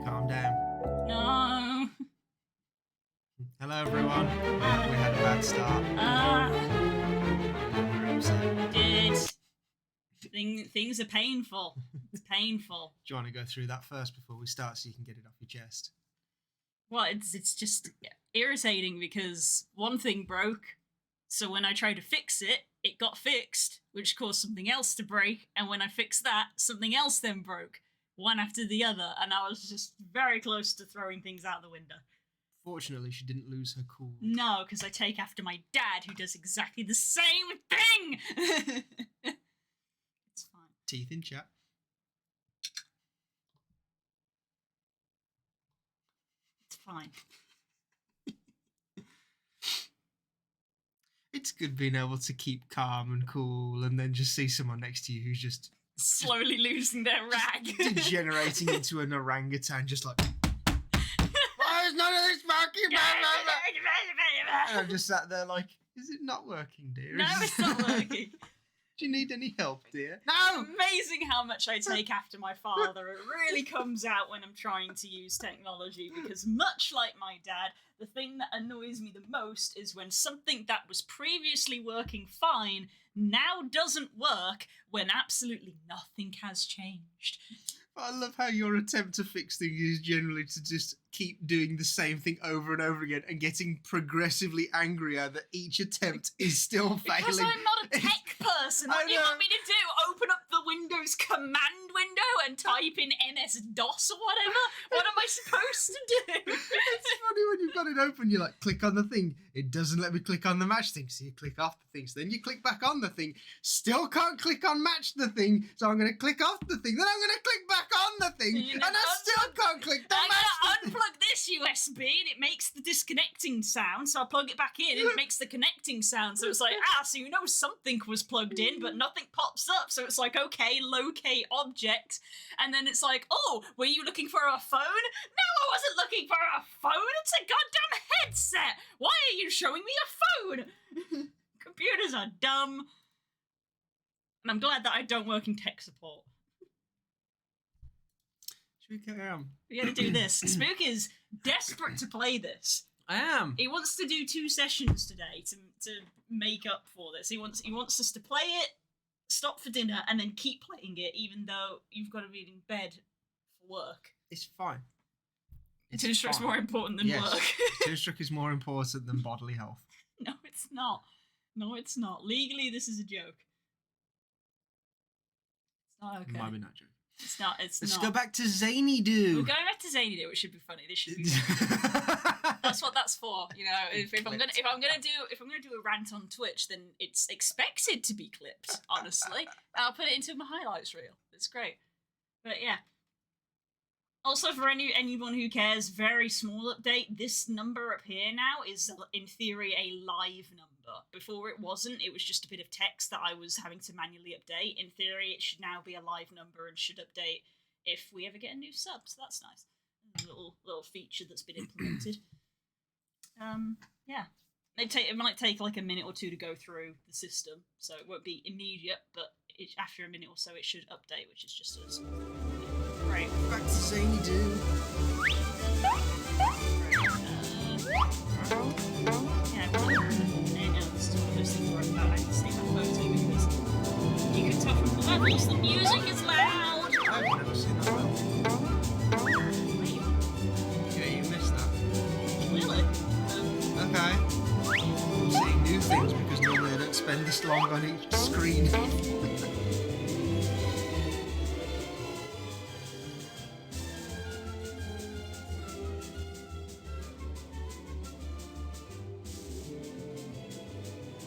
Calm down. No. Hello, everyone. We had a bad start. We're upset. Things are painful. It's painful. Do you want to go through that first before we start so you can get it off your chest? Well, it's just irritating because one thing broke, so when I tried to fix it, it got fixed, which caused something else to break, and when I fixed that, something else then broke, one after the other, and I was just very close to throwing things out the window. Fortunately, she didn't lose her cool. No, because I take after my dad, who does exactly the same thing! It's fine. Teeth in chat. It's fine. It's good being able to keep calm and cool and then just see someone next to you who's just slowly losing their rag. Degenerating into an orangutan, just like, why is none of this working? And I'm just sat there like, is it not working, dear? No, it's not working. Do you need any help, dear? No! Amazing how much I take after my father. It really comes out when I'm trying to use technology because much like my dad, the thing that annoys me the most is when something that was previously working fine now doesn't work when absolutely nothing has changed. I love how your attempt to fix things is generally to just keep doing the same thing over and over again and getting progressively angrier that each attempt is still failing. Because I'm not a tech person. What do you want me to do? Open up the Windows command window and type in MS-DOS or whatever? What am I supposed to do? It's funny when you've got it open, you like click on the thing. It doesn't let me click on the match thing, so you click off the thing. So then you click back on the thing. Still can't click on match the thing, so I'm going to click off the thing. Then I'm going to click back on the thing, and I still can't click the match the thing. Unplug this USB and it makes the disconnecting sound, so I plug it back in and it makes the connecting sound, so it's like, so you know something was plugged in but nothing pops up, so it's like, okay, locate object, and then it's like, oh, were you looking for a phone? No, I wasn't looking for a phone, it's a goddamn headset! Why are you showing me a phone? Computers are dumb, and I'm glad that I don't work in tech support. Should we carry on? We gotta do this. Spook is desperate to play this. I am. He wants to do 2 sessions today to make up for this. He wants us to play it, stop for dinner, and then keep playing it, even though you've got to be in bed for work. It's fine. Toonstruck's more important than work. Toonstruck is more important than bodily health. No, it's not. No, it's not. Legally, this is a joke. It's not okay. It might be not a joke. It's not. Let's go back to Zany Doo. We're going back to Zany Doo. It should be funny. This should be. That's what that's for. You know, if I'm gonna do a rant on Twitch, then it's expected to be clipped. Honestly, I'll put it into my highlights reel. It's great. But yeah. Also, for anyone who cares, very small update. This number up here now is, in theory, a live number. Before it wasn't. It was just a bit of text that I was having to manually update. In theory, it should now be a live number and should update if we ever get a new sub. So that's nice. A little feature that's been implemented. Yeah. It might take like a minute or two to go through the system, so it won't be immediate. But after a minute or so, it should update, which is just a small thing. Right. Back to Zany Doo. Yeah, this is one of those things where I need to save my photo because you can tell from the levels the music is loud. I've never seen that level. Wait, Yeah, you missed that. really? Okay. I'm seeing new things because normally I don't spend this long on each screen.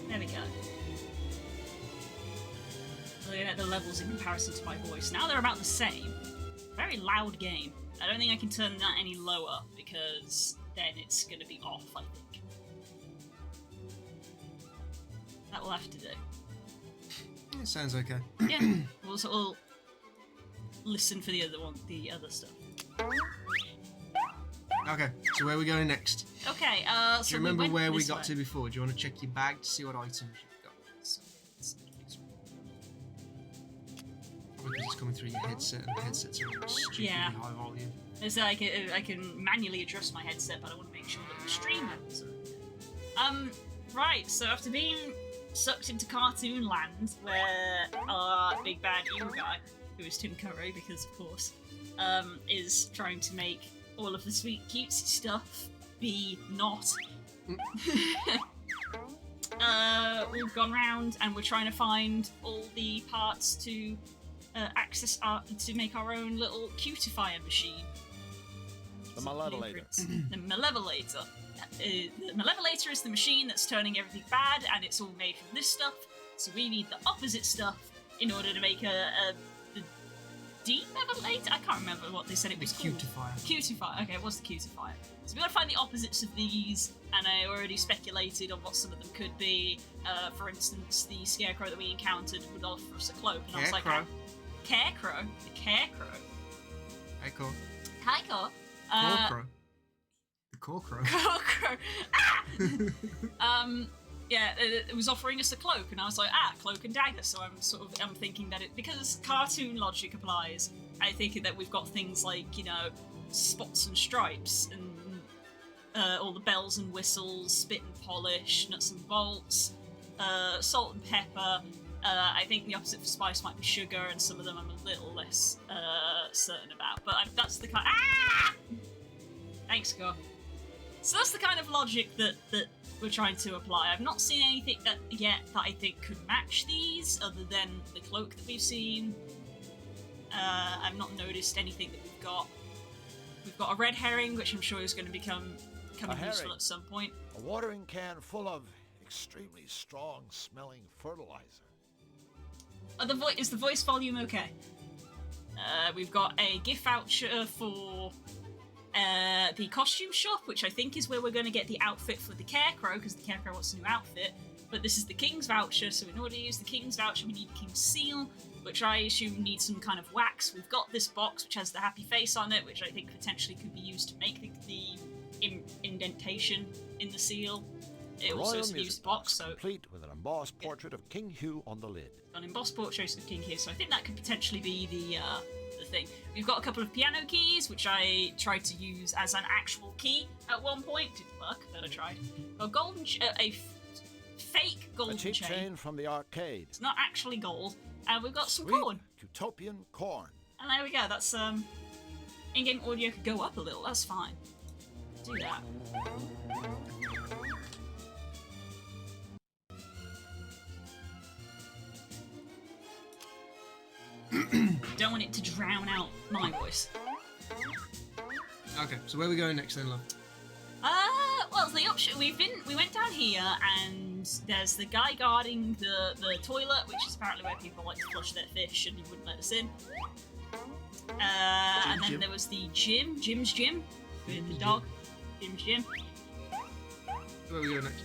There we go. Looking at the levels in comparison to my voice. Now they're about the same. Very loud game. I don't think I can turn that any lower because then it's going to be off, I think. That will have to do. It sounds okay. Yeah. We'll listen for the other stuff. Okay, so where are we going next? Okay, Do you remember where we got to before? Do you want to check your bag to see what items you've got? Probably because it's coming through your headset and the headset's are stupidly high volume. There's I can manually adjust my headset, but I want to make sure that the stream levels are. Right. So after being sucked into cartoon land, where our big bad evil guy, who is Tim Curry, because of course, is trying to make all of the sweet cutesy stuff be not. We've gone round and we're trying to find all the parts to to make our own little cutifier machine. The Malevolator. The Malevolator. The Malevolator is the machine that's turning everything bad, and it's all made from this stuff. So we need the opposite stuff in order to make a Demevolator? I can't remember what they said it was called. Cutifier. Cutifier. Okay, it was the cutifier. So we got to find the opposites of these, and I already speculated on what some of them could be. For instance, the scarecrow that we encountered would offer us a cloak, and I was like, Carecrow? The Carecrow? Echo. Carecrow? Corcrow. The Corcrow. Corcrow. Yeah, it was offering us a cloak, and I was like, cloak and dagger. So I'm thinking that because cartoon logic applies, I think that we've got things like, spots and stripes, and all the bells and whistles, spit and polish, nuts and bolts, salt and pepper. I think the opposite for spice might be sugar, and some of them I'm a little less certain about. But that's the kind. Thanks, Go. So that's the kind of logic that we're trying to apply. I've not seen anything yet that I think could match these, other than the cloak that we've seen. I've not noticed anything that we've got. We've got a red herring, which I'm sure is going to become useful at some point. A watering can full of extremely strong-smelling fertilizer. Is the voice volume okay? We've got a gift voucher for the costume shop, which I think is where we're going to get the outfit for the Carecrow, because the Carecrow wants a new outfit. But this is the King's voucher, so in order to use the King's voucher, we need the King's seal, which I assume needs some kind of wax. We've got this box, which has the happy face on it, which I think potentially could be used to make the indentation in the seal. It also is a used box, so complete with an embossed portrait of King Hugh on the lid. An embossed portrait of King Hugh, so I think that could potentially be the thing. We've got a couple of piano keys, which I tried to use as an actual key at one point. Didn't work, but I tried. A golden, fake golden a cheap chain from the arcade. It's not actually gold, and we've got some Sweet corn. Utopian corn. And there we go. That's in-game audio could go up a little. That's fine. Do that. Don't want it to drown out my voice. Okay, so where are we going next then, love? Well, the option we went down here, and there's the guy guarding the toilet, which is apparently where people like to flush their fish, and he wouldn't let us in. And then there was the Jim's gym, with the dog, Jim's gym. Where are we going next?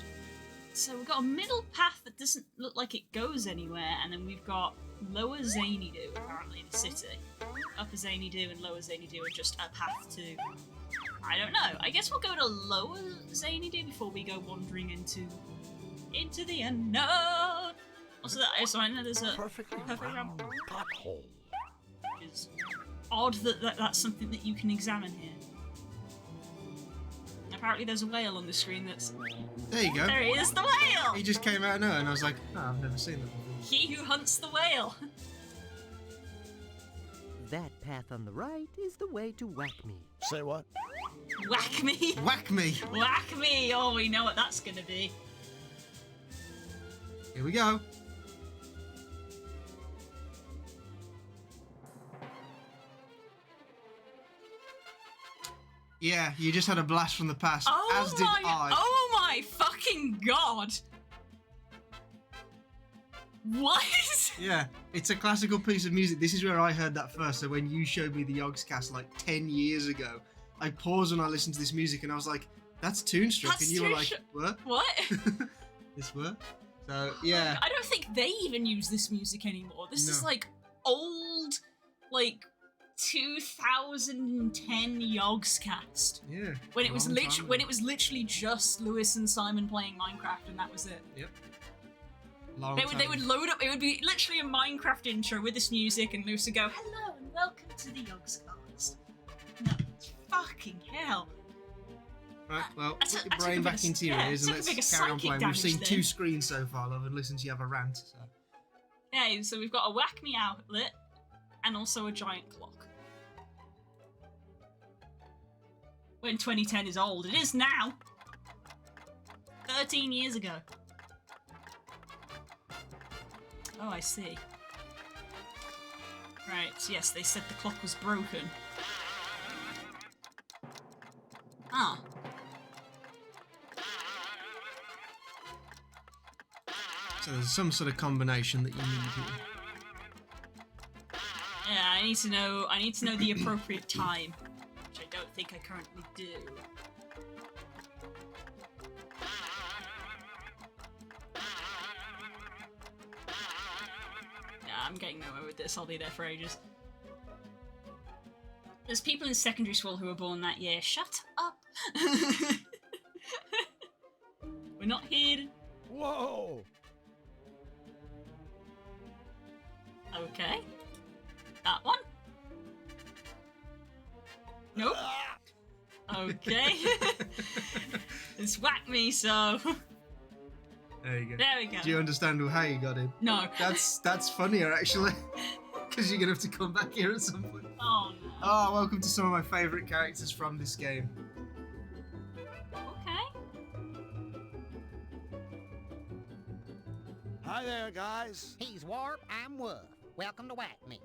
So we've got a middle path that doesn't look like it goes anywhere, and then we've got Lower Zany-Doo, apparently, in the city. Upper Zany-Doo and Lower Zany-Doo are just a path to... I don't know. I guess we'll go to Lower Zany-Doo before we go wandering into the unknown. Also, so I know there's a perfectly round pothole. Which is odd that that's something that you can examine here. Apparently there's a whale on the screen that's... There you go. There he is, the whale! He just came out of nowhere, and I was like, I've never seen that before. He who hunts the whale. That path on the right is the way to Whack Me. Say what? Whack me. Whack me. Whack me. Oh, we know what that's going to be. Here we go. Yeah, you just had a blast from the past, as did I. Oh my fucking god. What? Yeah, it's a classical piece of music. This is where I heard that first. So when you showed me the Yogscast like 10 years ago, I paused when I listened to this music and I was like, that's Toonstruck. And you were like, what? What? This what? So, yeah. I don't think they even use this music anymore. This is like old, like 2010 Yogscast. Yeah. When it was literally just Lewis and Simon playing Minecraft, and that was it. Yep. They would load up. It would be literally a Minecraft intro with this music, and Lewis would go, "Hello and welcome to the Yogscast." No, it's Fucking hell. Right, well, I put took- your I took a brain bit back of- into your yeah, ears and took a bit let's of carry on psychic playing. We've damage seen then. 2 screens so far, love, and listened to you have a rant. So. Yeah, so we've got a Whack Me outlet and also a giant clock. When 2010 is old, it is now. 13 years ago. Oh, I see. Right, yes, they said the clock was broken. Ah. So there's some sort of combination that you need here. Yeah, I need to know the appropriate time, which I don't think I currently do. Yeah, I'm getting nowhere with this. I'll be there for ages. There's people in secondary school who were born that year. Shut up. We're not here to... Whoa! Okay. That one? Nope. Okay. It's Whack Me, so... There you go. There we go. Do you understand how you got in? No. That's funnier, actually. Because you're going to have to come back here at some point. Oh, no. Oh, welcome to some of my favourite characters from this game. Okay. Hi there, guys. He's Warp, I'm Woof. Welcome to Whack Me.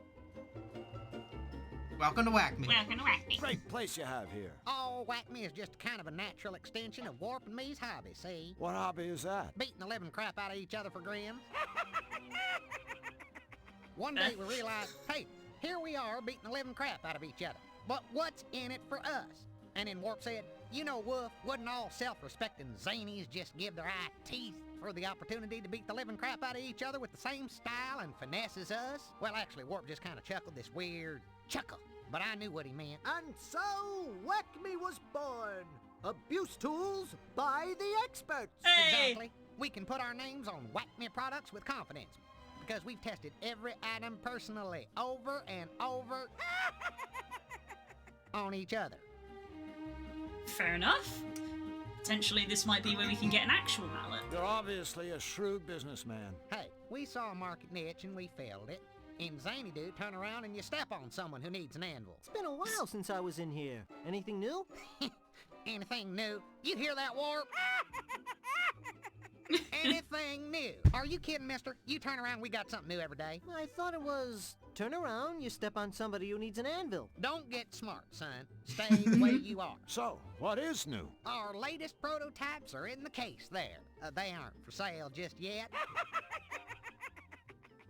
Welcome to Whack Me. Welcome to Whack Me. Great place you have here. Oh, Whack Me is just kind of a natural extension of Warp and me's hobby, see? What hobby is that? Beating the living crap out of each other for grins. One day we realized, hey, here we are beating the living crap out of each other. But what's in it for us? And then Warp said, you know, Woof, wouldn't all self-respecting zanies just give their eye teeth for the opportunity to beat the living crap out of each other with the same style and finesse as us? Well, actually, Warp just kind of chuckled this weird chuckle, but I knew what he meant. And so, Whack Me was born. Abuse tools by the experts. Hey! Exactly. We can put our names on Whack Me products with confidence because we've tested every item personally over and over on each other. Fair enough. Potentially this might be where we can get an actual mallet. You're obviously a shrewd businessman. Hey, we saw a market niche and we filled it. In Zany Do, turn around and you step on someone who needs an anvil. It's been a while since I was in here. Anything new? Anything new? You hear that, Warp? Anything new? Are you kidding, mister? You turn around, we got something new every day. I thought it was turn around, you step on somebody who needs an anvil. Don't get smart, son. Stay the way you are. So, what is new? Our latest prototypes are in the case there. They aren't for sale just yet.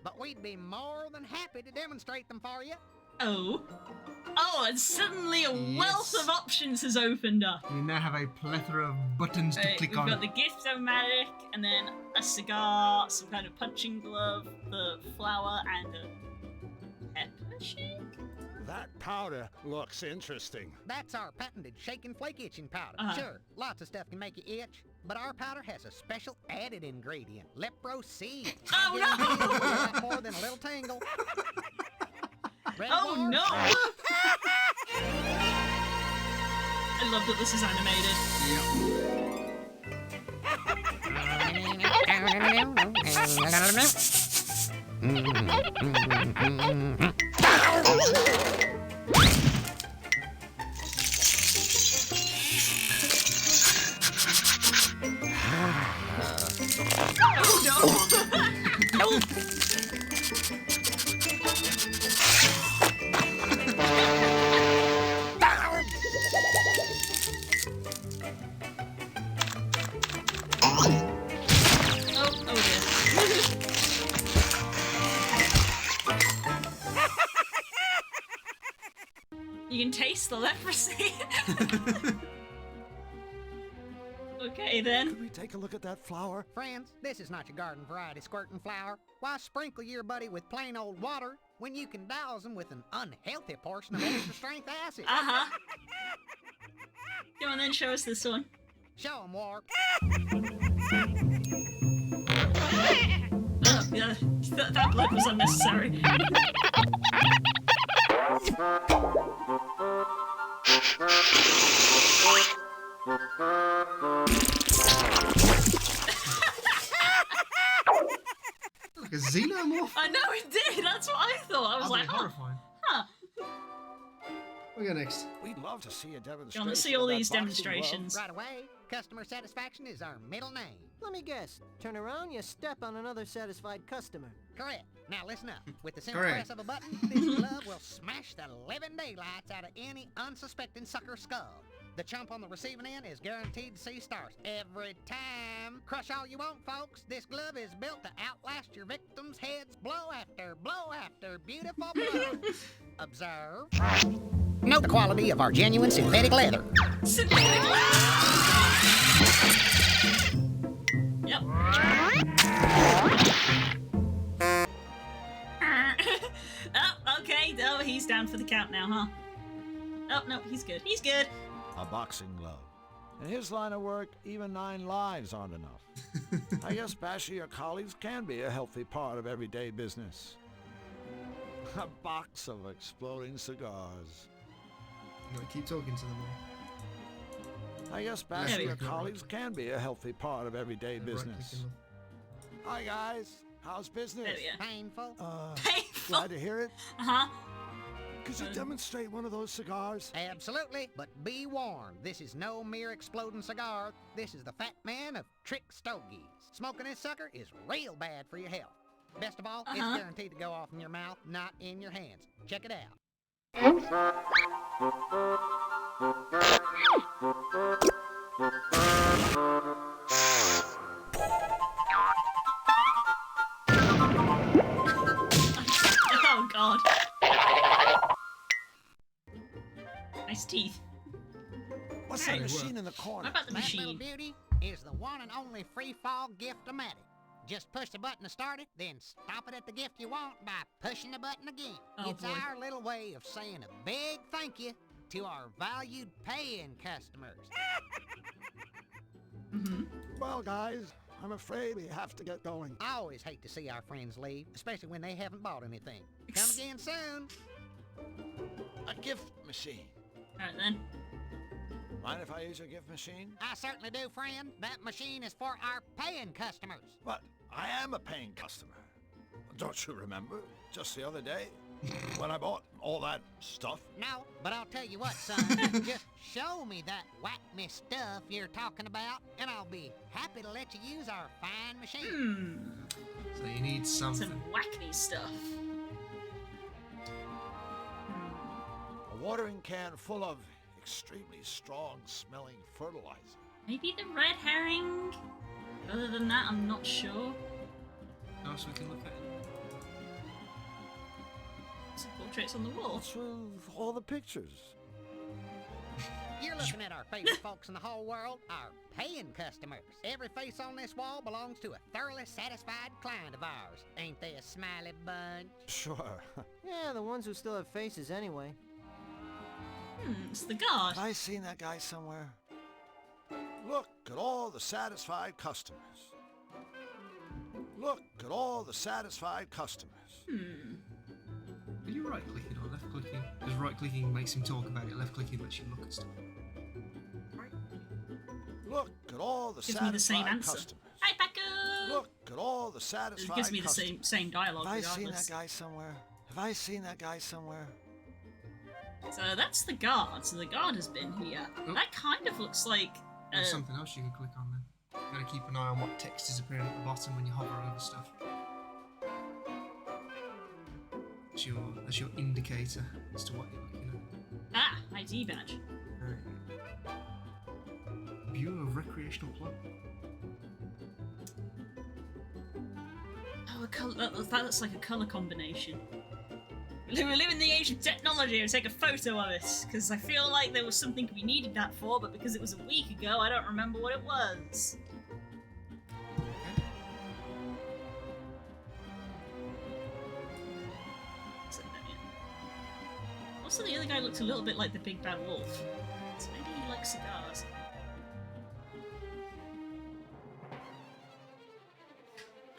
But we'd be more than happy to demonstrate them for you. Oh. Oh, and suddenly a wealth Yes. of options has opened up. You now have a plethora of buttons to Right, click we've on. got the gift-o-matic, and then a cigar, some kind of punching glove, the flower, and a pepper shake? That powder looks interesting. That's our patented shake and flake itching powder. Uh-huh. Sure, lots of stuff can make you itch, but our powder has a special added ingredient, lepro seed. Oh, I no! guarantee it'll do a lot more than a little tingle. Ready, Oh Warp? no! I love that this is animated. Oh no! Oh dear. You can taste the leprosy. Okay then. Could we take a look at that flower? Friends, this is not your garden variety squirting flour. Why sprinkle your buddy with plain old water when you can douse him with an unhealthy portion of extra strength acid? Uh-huh. Go on then, show us this one. Show him, Warp. Oh, yeah, that blood was unnecessary. Like a xenomorph. I know it did. That's what I thought. I was That'd like, be oh, horrifying. huh. What we got next? We'd love to see a demonstration. Let's see all of that these boxing demonstrations. Right away, customer satisfaction is our middle name. Let me guess. Turn around, you step on another satisfied customer. Correct. Now listen up. With the simple Correct. press of a button, this glove will smash the living daylights out of any unsuspecting sucker skull. The chump on the receiving end is guaranteed to see stars every time. Crush all you want, folks. This glove is built to outlast your victims' heads blow after beautiful blow. Observe. Note the quality of our genuine synthetic leather. Synthetic leather. Yep. Oh, okay. Oh, he's down for the count now, huh? Oh, no, he's good. He's good. A boxing glove. In his line of work, even 9 lives aren't enough. I guess bashing your colleagues can be a healthy part of everyday business. A box of exploding cigars. You gotta keep talking to them all. I guess There bashing we your go. colleagues can be a healthy part of everyday business. Right-clicking Hi guys, how's business? There we go. Painful. Painful. Glad to hear it. Uh-huh. Could you demonstrate one of those cigars? Absolutely, but be warned, this is no mere exploding cigar. This is the Fat Man of Trick Stogies. Smoking this sucker is real bad for your health. Best of all, it's guaranteed to go off in your mouth, not in your hands. Check it out. Oh, God. Nice teeth. What's Hey, that what? machine in the What corner? about the That little machine? beauty is the one and only free fall gift-o-matic. Just push the button to start it, then stop it at the gift you want by pushing the button again. Oh, It's boy. our little way of saying a big thank you to our valued paying customers. Mm-hmm. Well, guys, I'm afraid we have to get going. I always hate to see our friends leave, especially when they haven't bought anything. Come again soon. A gift machine. All right, then. Mind if I use your gift machine? I certainly do, friend. That machine is for our paying customers. But I am a paying customer. Don't you remember? Just the other day, when I bought all that stuff. No, but I'll tell you what, son. Just show me that whack-me stuff you're talking about, and I'll be happy to let you use our fine machine. So you need something. Some wackney stuff. A watering can full of extremely strong smelling fertilizer. Maybe the red herring? Other than that, I'm not sure. What else we can look at? Some portraits on the wall. What's with all the pictures? You're looking at our favorite folks in the whole world, our paying customers. Every face on this wall belongs to a thoroughly satisfied client of ours. Ain't they a smiley bunch? Sure. Yeah, the ones who still have faces anyway. It's the guard. Have I seen that guy somewhere? Look at all the satisfied customers. Look at all the satisfied customers. Are you right clicking or left clicking? Because right clicking makes him talk about it, left clicking lets you look at stuff. Look at all the Gives me the same satisfied answer. customers. Hi, Paco! Look at all the It satisfied gives me the customers. same dialogue Have I seen regardless. that guy somewhere? Have I seen that guy somewhere? So that's the guard. So the guard has been here. Oh. That kind of looks like. There's something else you can click on then. You gotta keep an eye on what text is appearing at the bottom when you hover over stuff. That's your indicator as to what you're looking at. Ah, ID badge. Bureau of Recreational Club. Oh, that looks like a colour combination. We live in the age of technology and take a photo of it, because I feel like there was something we needed that for, but because it was a week ago, I don't remember what it was. So, yeah. Also, the other guy looks a little bit like the Big Bad Wolf, so maybe he likes cigars.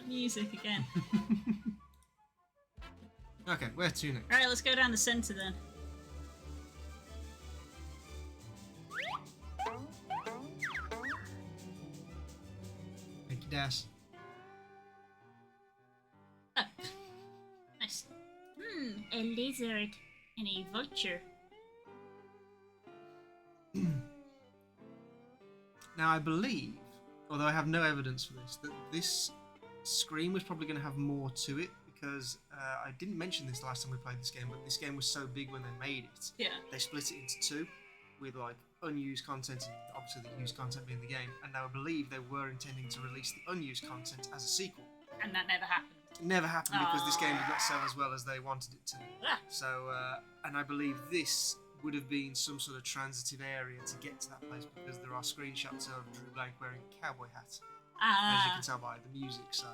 Music again. Okay, where to next? Alright, let's go down the centre then. Das. Oh. Nice. A lizard and a vulture. Now, I believe, although I have no evidence for this, that this screen was probably going to have more to it because I didn't mention this last time we played this game, but this game was so big when they made it. Yeah. They split it into two with like unused content and obviously the used content being the game. And now I believe they were intending to release the unused content as a sequel. And that never happened. It never happened because this game did not sell as well as they wanted it to. Ah. So, and I believe this would have been some sort of transitive area to get to that place because there are screenshots of Drew Blank wearing a cowboy hat, as you can tell by the music. So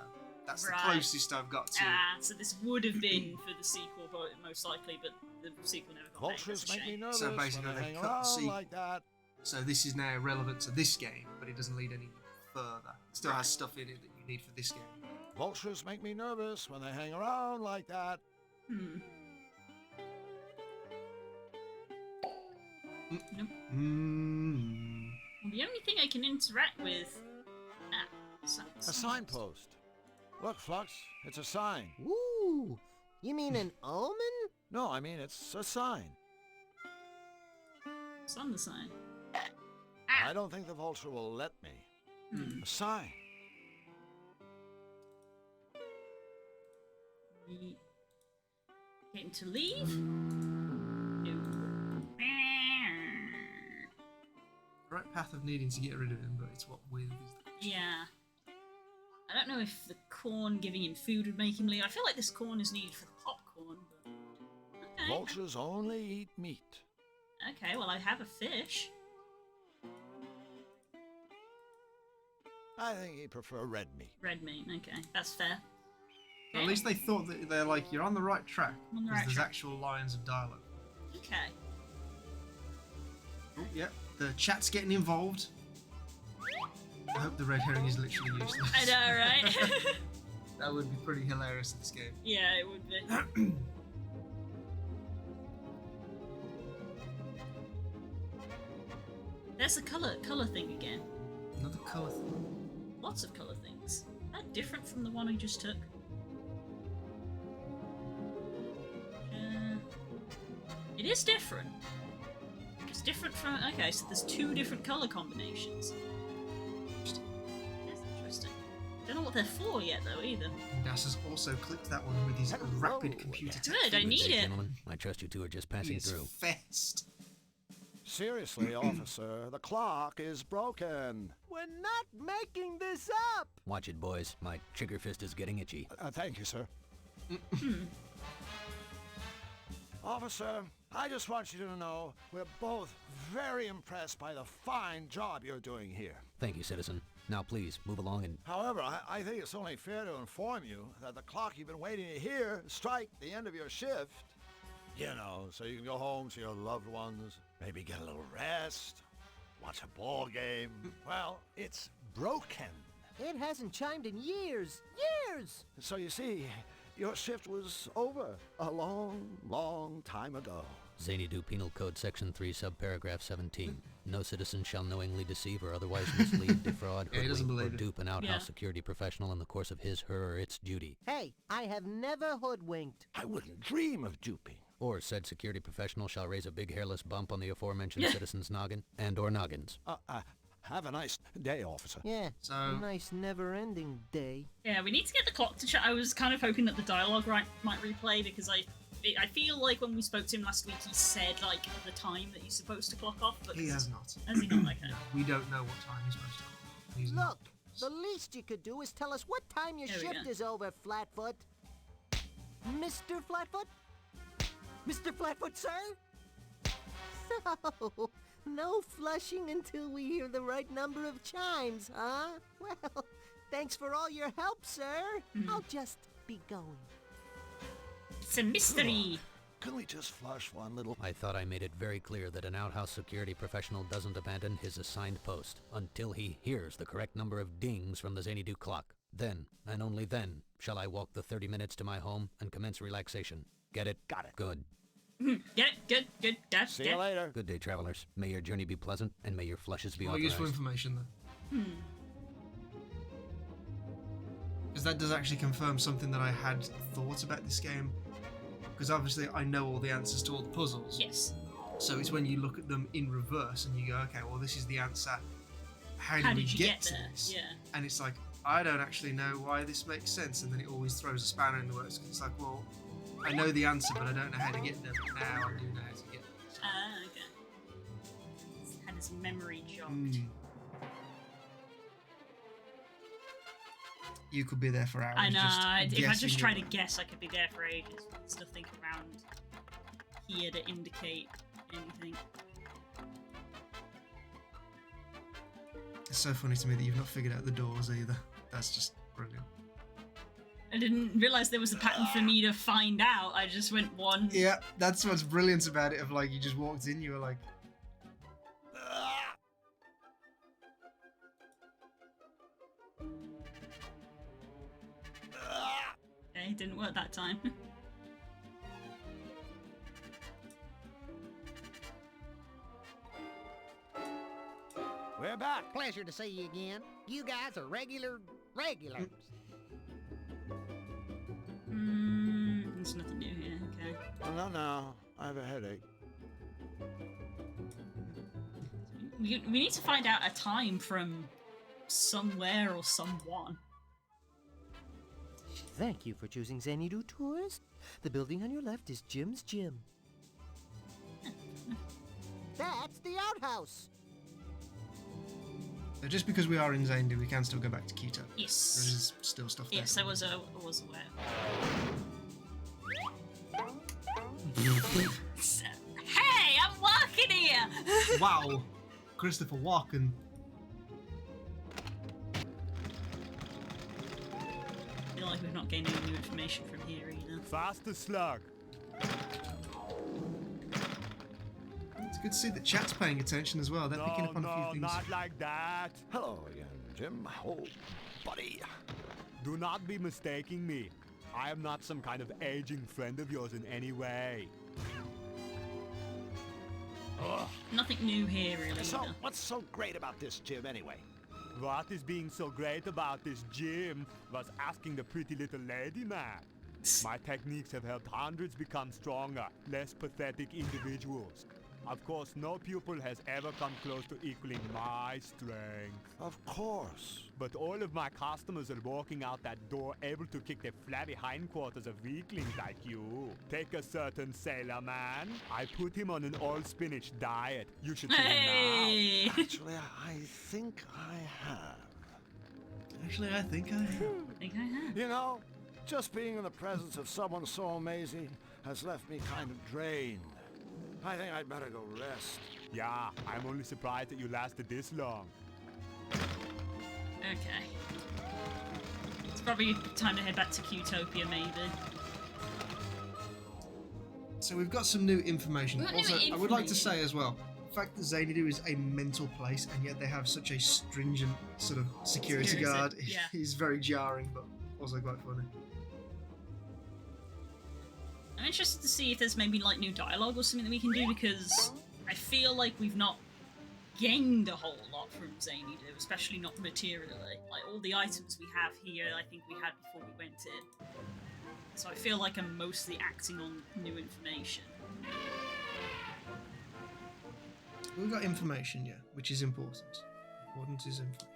that's Right. the closest I've got to. So this would have been for the sequel, most likely, but the sequel never got made. Vultures That's a make me shame. nervous So basically when they they hang cut the around scene. like that. So this is now relevant to this game, but it doesn't lead any further. It still has stuff in it that you need for this game. Vultures make me nervous when they hang around like that. Nope. Mm. Well, the only thing I can interact with. A signpost. Look, Flux, it's a sign. Ooh, you mean an omen? No, I mean it's a sign. It's on the sign. I don't think the vulture will let me. A sign. Getting to leave? No. The right path of needing to get rid of him, but it's what with is the question. Yeah. I don't know if the corn giving him food would make him leave. I feel like this corn is needed for the popcorn, but. Okay. Vultures only eat meat. Okay, well, I have a fish. I think he'd prefer red meat. Red meat, okay. That's fair. At least they thought that they're like, you're on the right track. On the Because right there's track. actual lines of dialogue. Okay. Oh, yep, the chat's getting involved. I hope the red herring is literally useless. I know, right? That would be pretty hilarious in this game. Yeah, it would be. There's the colour thing again. Another colour thing. Lots of colour things. Is that different from the one I just took? It is different. It's different from... Okay, so there's two different colour combinations. That's interesting. Don't know what they're for yet, though, either. Das has also clicked that one with his Hello. rapid computer tech. Good, I need it. Gentlemen, I trust you two are just passing He's through. fest. Seriously, officer, the clock is broken. We're not making this up. Watch it, boys. My trigger fist is getting itchy. Thank you, sir. Officer, I just want you to know we're both very impressed by the fine job you're doing here. Thank you, citizen. Now please, move along and... However, I think it's only fair to inform you that the clock you've been waiting to hear strike the end of your shift. You know, so you can go home to your loved ones, maybe get a little rest, watch a ball game. Well, it's broken. It hasn't chimed in years. Years! So you see, your shift was over a long, long time ago. Zany Penal Code Section 3, Subparagraph 17. No citizen shall knowingly deceive or otherwise mislead, defraud, Yeah, he doesn't hoodwink, or believe it. dupe an outhouse Yeah. security professional in the course of his, her, or its duty. Hey, I have never hoodwinked. I wouldn't dream of duping. Or said security professional shall raise a big hairless bump on the aforementioned citizen's noggin and or noggins. Have a nice day, officer. Yeah, So- a nice never-ending day. Yeah, we need to get the clock to I was kind of hoping that the dialogue might replay because I feel like when we spoke to him last week, he said like the time that he's supposed to clock off, but He has not. Has he not? Okay. No, we don't know what time he's supposed to call. He's not. Look, the least you could do is tell us what time your There we shift go. is over, Flatfoot. Mr. Flatfoot? Mr. Flatfoot, sir? So, no flushing until we hear the right number of chimes, huh? Well, thanks for all your help, sir. I'll just be going. It's a mystery. Can we just flush one little... I thought I made it very clear that an outhouse security professional doesn't abandon his assigned post until he hears the correct number of dings from the Xanadu clock. Then, and only then, shall I walk the 30 minutes to my home and commence relaxation. Get it? Got it. Good. Get it, good. That's See you later. Good day, travelers. May your journey be pleasant, and may your flushes be More authorized. useful information, though. because that does actually confirm something that I had thought about this game. Because obviously I know all the answers to all the puzzles. Yes. So it's when you look at them in reverse and you go, okay, well this is the answer. How How did we did you get get to there? this? Yeah. And it's like, I don't actually know why this makes sense, and then it always throws a spanner in the works. 'Cause it's like, well, I know the answer, but I don't know how to get there. But now I do know how to get there. So, Okay. It's had his memory jogged. You could be there for hours. I know. Just If I just guessing try it. to guess, I could be there for ages. There's nothing around here to indicate anything. It's so funny to me that you've not figured out the doors either. That's just brilliant. I didn't realise there was a pattern for me to find out. I just went one. Yeah, that's what's brilliant about it. Of like, you just walked in, you were like, Okay, it didn't work that time. We're back. Pleasure to see you again. You guys are regulars. There's nothing new here. Okay. Oh, no. I have a headache. We need to find out a time from somewhere or someone. Thank you for choosing Xanadu Tourist. The building on your left is Jim's Gym. That's the outhouse. so just because we are in Xanadu, we can still go back to Quito. Yes. There's still stuff there. Yes, I was aware. Hey, I'm working here. Wow, Christopher Walken. I feel like we've not gained any new information from here either. Faster, slug. It's good to see that chat's paying attention as well. They're picking up on a few things. Not like that. Hello again, Jim. Oh, buddy. Do not be mistaking me. I am not some kind of aging friend of yours in any way. Nothing new here, really. So, either. what's so great about this gym anyway? What is being so great about this gym was asking the pretty little lady, man. My techniques have helped hundreds become stronger, less pathetic individuals. Of course, no pupil has ever come close to equaling my strength. Of course. But all of my customers are walking out that door able to kick the flabby hindquarters of weaklings like you. Take a certain sailor man. I put him on an all-spinach diet. You should see him Hey. Actually, I think I have. Actually, I think I have. I think I have. You know, just being in the presence of someone so amazing has left me kind of drained. I think I'd better go rest. now. Yeah, I'm only surprised that you lasted this long. Okay. It's probably time to head back to Qtopia, maybe. So we've got some new information. We've got new Also, I would like to information. say as well, the fact that Xanadu is a mental place and yet they have such a stringent sort of security Security, guard yeah. is very jarring, but also quite funny. I'm interested to see if there's maybe like new dialogue or something that we can do, because I feel like we've not gained a whole lot from Xanadu, especially not materially. Like all the items we have here, I think we had before we went in. So I feel like I'm mostly acting on new information. We've got information, yeah, which is important. Important is information.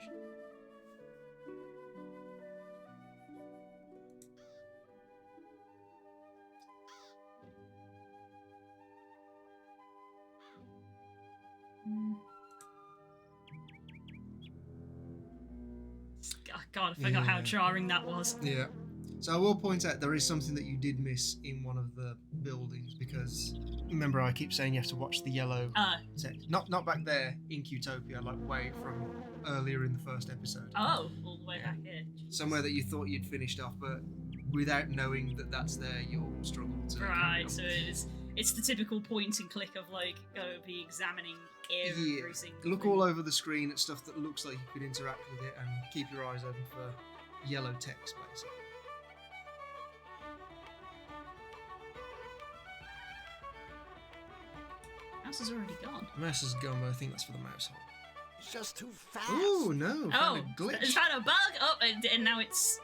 God, I forgot how Yeah. jarring that was. Yeah. So I will point out there is something that you did miss in one of the buildings, because remember I keep saying you have to watch the yellow text. Not back there in Qtopia, like way from earlier in the first episode. Oh, all the way back here. Somewhere that you thought you'd finished off, but without knowing that that's there, you'll struggle to carry Right, on. so it's the typical point and click of like be examining every Yeah. single Look thing. all over the screen at stuff that looks like you could interact with it, and keep your eyes open for yellow text, basically. Mouse is already gone. Mouse is gone, but I think that's for the mouse hole. It's just too fast. Oh no! Oh, Found a glitch. it's found a bug. Oh, and now it's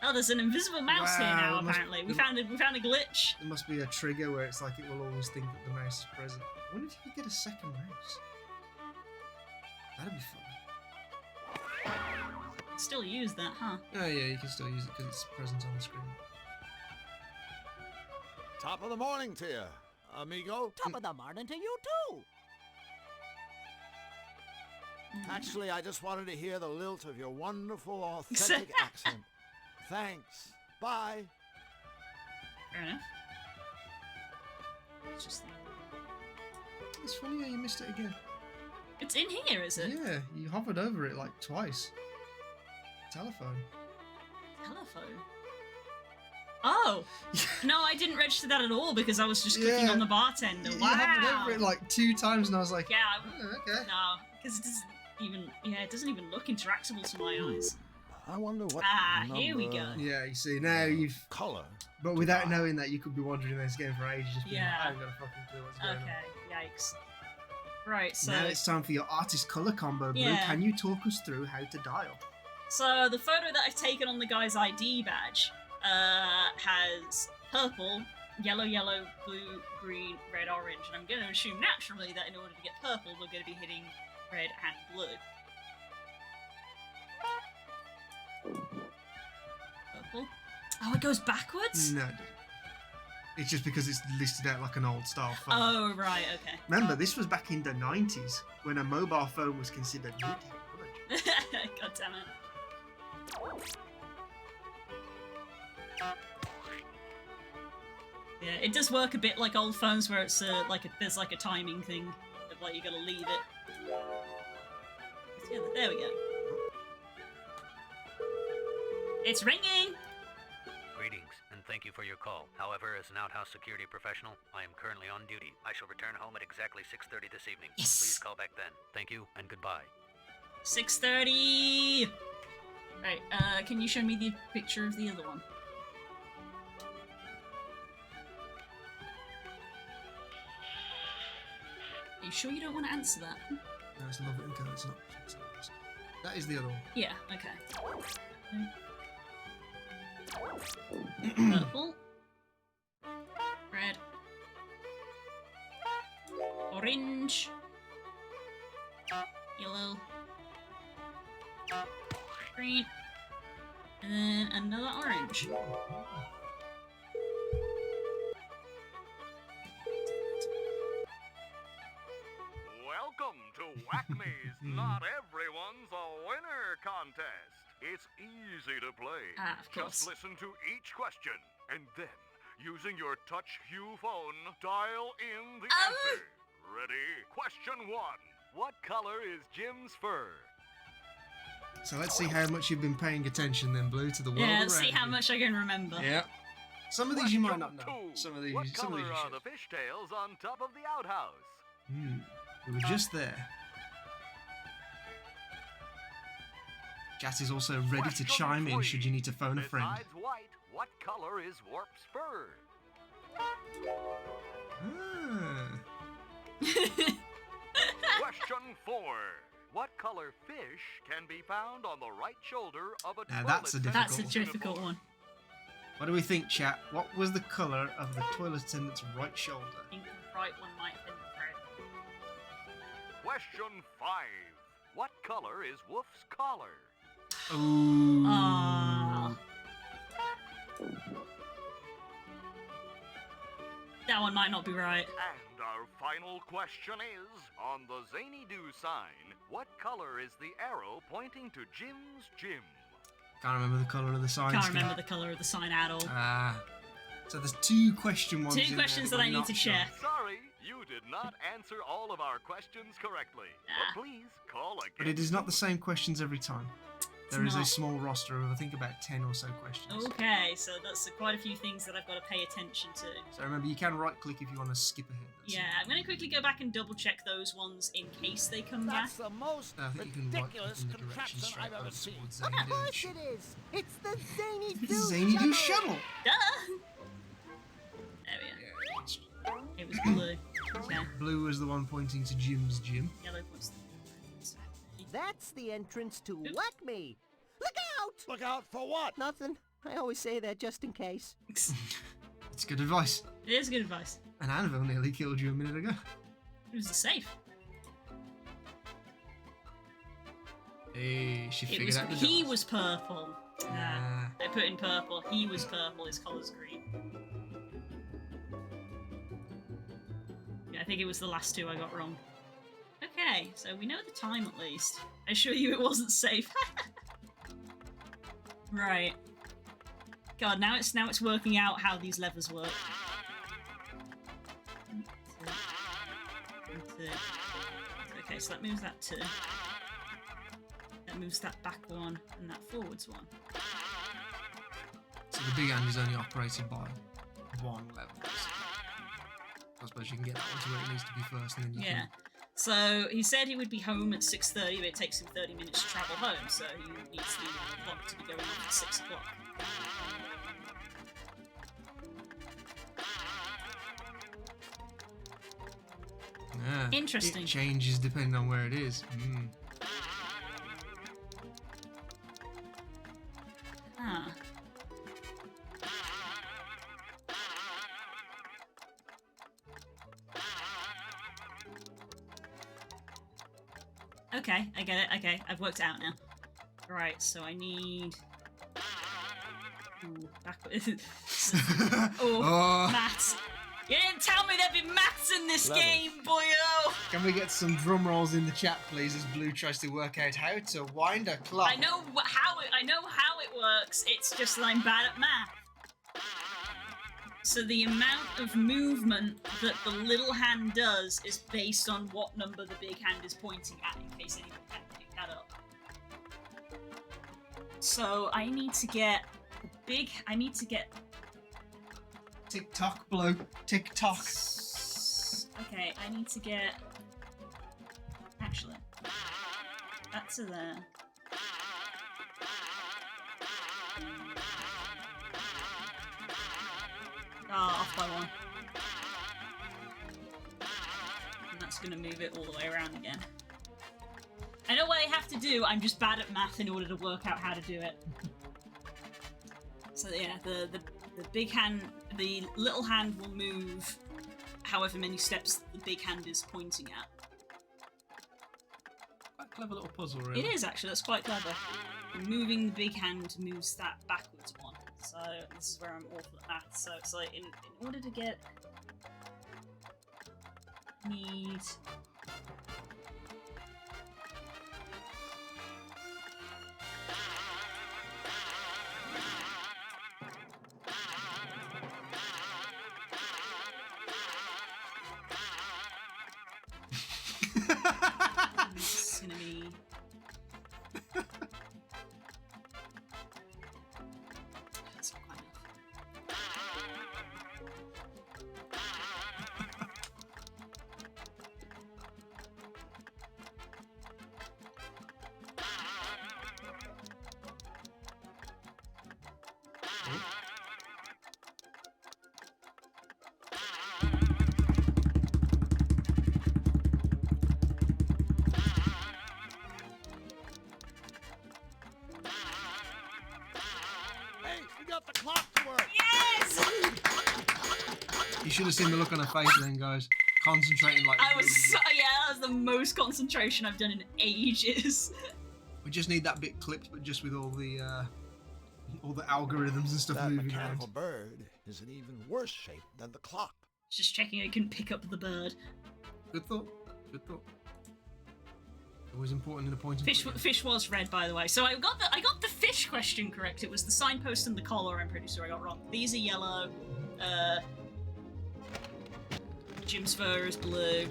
Oh, there's an invisible mouse here Wow, now. it must- Apparently, we found a glitch. There must be a trigger where it's like it will always think that the mouse is present. I wonder if you could get a second mouse. That'd be fun. Still use that, huh? Oh yeah, you can still use it because it's present on the screen. Top of the morning to you, amigo. Top of the morning to you too. Actually, I just wanted to hear the lilt of your wonderful, authentic accent. Thanks. Bye. Fair enough. It's just It's funny how you missed it again. it's in here, is it? Yeah, you hovered over it like twice. Telephone. Telephone. Oh no, I didn't register that at all because I was just clicking Yeah. on the bartender. You Wow. hovered over it like 2 times, and I was like, Yeah. oh, okay. No, because it doesn't even. Yeah, it doesn't even look interactable to my eyes. I wonder what Here we go. number, Yeah, you see now you've. color. But without knowing that, you could be wandering this game for ages, just being like, Yeah. I haven't got a fucking clue what's going on. Okay. Yikes. Right. So. Now it's time for your artist color combo, Blue. Yeah. Can you talk us through how to dial? So the photo that I've taken on the guy's ID badge has purple, yellow, yellow, blue, green, red, orange, and I'm going to assume naturally that in order to get purple, we're going to be hitting red and blue. Purple. Oh, it goes backwards? No, it doesn't. It's just because it's listed out like an old style phone. Oh, right, okay. Remember, this was back in the 90s when a mobile phone was considered new technology. God damn it. Yeah, it does work a bit like old phones where it's there's like a timing thing, of like you gotta leave it. Yeah, there we go. It's ringing. Greetings, and thank you for your call. However, as an outhouse security professional, I am currently on duty. I shall return home at exactly 6:30 this evening. Yes. Please call back then. Thank you, and goodbye. 6:30. Right. Can you show me the picture of the other one? Are you sure you don't want to answer that? No, it's Love It and Co. It's not. That is the other one. Yeah. Okay. Purple. Red. Orange. Yellow. Green. And then another orange. Welcome to Whack-Me's Not Everyone's a Winner contest. It's easy to play. Of course. Just listen to each question, and then, using your touch hue phone, dial in the answer. Ready? Question 1. What color is Jim's fur? So let's see how much you've been paying attention then, Blue, to the world Yeah, around let's see how you. much I can remember. Yeah. Some of these you might Question not know. 2. Some of these, What some of color these you are should. the fishtails on top of the outhouse? We were just there. Chat is also ready to Question chime in 3. should you need to phone a friend. Besides white, what color is Warp's fur? Ah. Question 4. What color fish can be found on the right shoulder of a Now toilet that's a attendant That's a difficult difficult one. What do we think, chat? What was the colour of the toilet attendant's right shoulder? I think the right one might have been red. Question 5. What color is Wolf's collar? Ooh. Ah. That one might not be right. And our final question is, on the Zany Do sign, what color is the arrow pointing to Jim's gym? Can't remember the colour of the sign. Can't still. remember the colour of the sign at all. Ah. So there's 2 question ones. Two in there questions that we're I need not to sure. check. Sorry, you did not answer all of our questions correctly. Ah. But please call again. But it is not the same questions every time. It's There is a not. small roster of, I think, about 10 or so questions. Okay, so that's quite a few things that I've got to pay attention to. So remember, you can right-click if you want to skip ahead. That's Yeah, I'm going to quickly go back and double check those ones in case they come back. That's the most I think you can right-click ridiculous in the direction contraption straight I've ever over seen. towards Of Zany Do. course it is. It's the Zany It's Do Zany Do shuttle. Shuttle! Duh! There we go. It was blue. Okay. Blue was the one pointing to Jim's gym. Yellow was That's the entrance to Whack Me. Look out! Look out for what? Nothing. I always say that just in case. It's good advice. It is good advice. And Annabelle nearly killed you a minute ago. It was a safe. Hey, she It figured was. out the He doors. was purple. I put in purple. He was purple. His colour's green. Yeah, I think it was the last two I got wrong. Okay, so we know the time at least. I assure you it wasn't safe. Right. God, now it's working out how these levers work. Okay, so that moves that 2. That moves that back one and that forwards one. So the big hand is only operated by one level. I suppose you can get that one to where it needs to be first, and then you Yeah. So he said he would be home at 6:30, but it takes him 30 minutes to travel home, so he needs the clock to be going off at 6 o'clock. can. Yeah. Interesting. It changes depending on where it is. Ah. Okay, I get it. Okay, I've worked it out now. Right, so I need... Ooh, backward. Oh. Maths. You didn't tell me there'd be maths in this Level. game, boyo! Can we get some drum rolls in the chat, please, as Blue tries to work out how to wind a clock? I know how it works, it's just that I'm bad at math. So the amount of movement that the little hand does is based on what number the big hand is pointing at, in case anyone can't pick that up. So I need to get Tick tock, Blue. Tick tock. Okay, I need to get... Actually, that's a there. Off by 1. And that's gonna move it all the way around again. I know what I have to do, I'm just bad at math in order to work out how to do it. So yeah, the big hand, the little hand will move however many steps the big hand is pointing at. Quite a clever little puzzle, really. It is actually, that's quite clever. Moving the big hand moves that backwards 1. So this is where I'm awful at math. So it's like in order to get need this is gonna be that's not quite enough. Hey, we got the clock to work. Yes! You should have seen the look on her face then, guys. Concentrating like... I was yeah, that was the most concentration I've done in ages. We just need that bit clipped, but just with all the algorithms and stuff That moving mechanical around. bird is in even worse shape than the clock. Just checking I can pick up the bird. Good thought. Good thought. Always important in a point. Fish was red, by the way. So I got the fish question correct. It was the signpost and the collar. I'm pretty sure I got wrong. These are yellow. Jim's fur is blue.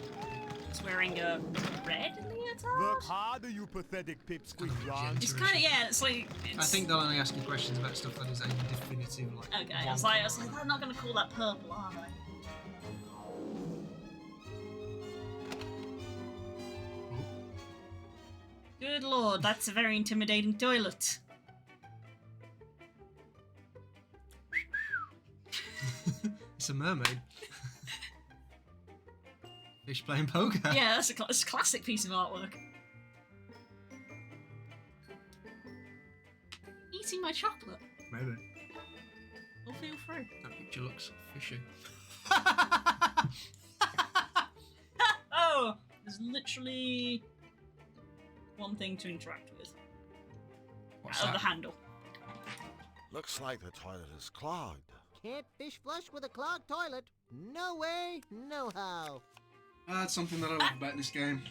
He's wearing a red leotard. Work harder, you pathetic pipsqueak, Ron. It's kind of yeah. It's like I think they'll only ask you questions about stuff that is a definitive like. okay. I was like, they're not gonna call that purple, are they? Good lord, that's a very intimidating toilet. It's a mermaid. Fish playing poker. Yeah, that's a classic piece of artwork. Eating my chocolate. Maybe. Well, feel free. That picture looks fishy. Oh, there's literally one thing to interact with. What's Out of that? the handle. Looks like the toilet is clogged. Can't fish flush with a clogged toilet. No way, no how. That's something that I love about this game.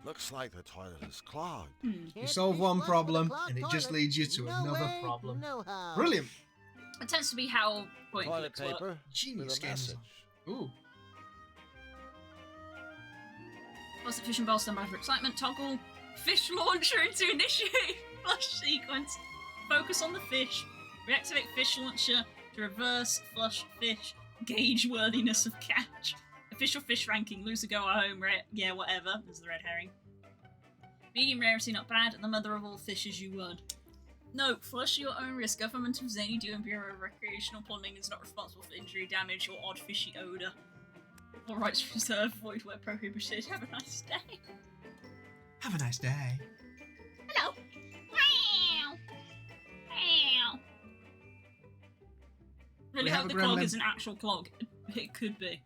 Looks like the toilet is clogged. You Can't solve fish one flush with a problem, clogged and it just toilet. leads you to No another way, problem. No how. Brilliant. It tends to be how point Toilet clicks work. paper Genius with a games. message. Ooh. Plus the fishing bowl standby for excitement. Toggle fish launcher to initiate flush sequence. Focus on the fish. Reactivate fish launcher to reverse flush fish. Gauge worthiness of catch. Official fish ranking. Lose or go home. Yeah, whatever. There's the red herring. Medium rarity, not bad. The mother of all fishes you won. Note, flush your own risk. Government of Zany and Bureau of Recreational Plumbing is not responsible for injury, damage, or odd fishy odour. All rights reserved, void where prohibited. Have a nice day. Have a nice day. Hello. Meow. Meow. Really have hope a the clog gremlin? is an actual clog. It could be.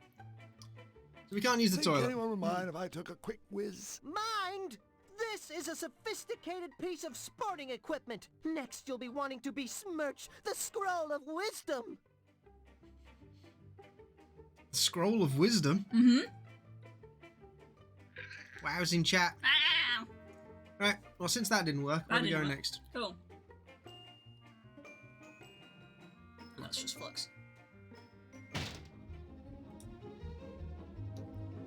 So we can't use the Think toilet. anyone would mind if I took a quick whiz? Mind! This is a sophisticated piece of sporting equipment. Next, you'll be wanting to besmirch the Scroll of Wisdom. Scroll of Wisdom. Mm-hmm. Wow's in chat. Meow. Right. Well, since that didn't work, where That are we didn't going work. next? Cool. That's just flux.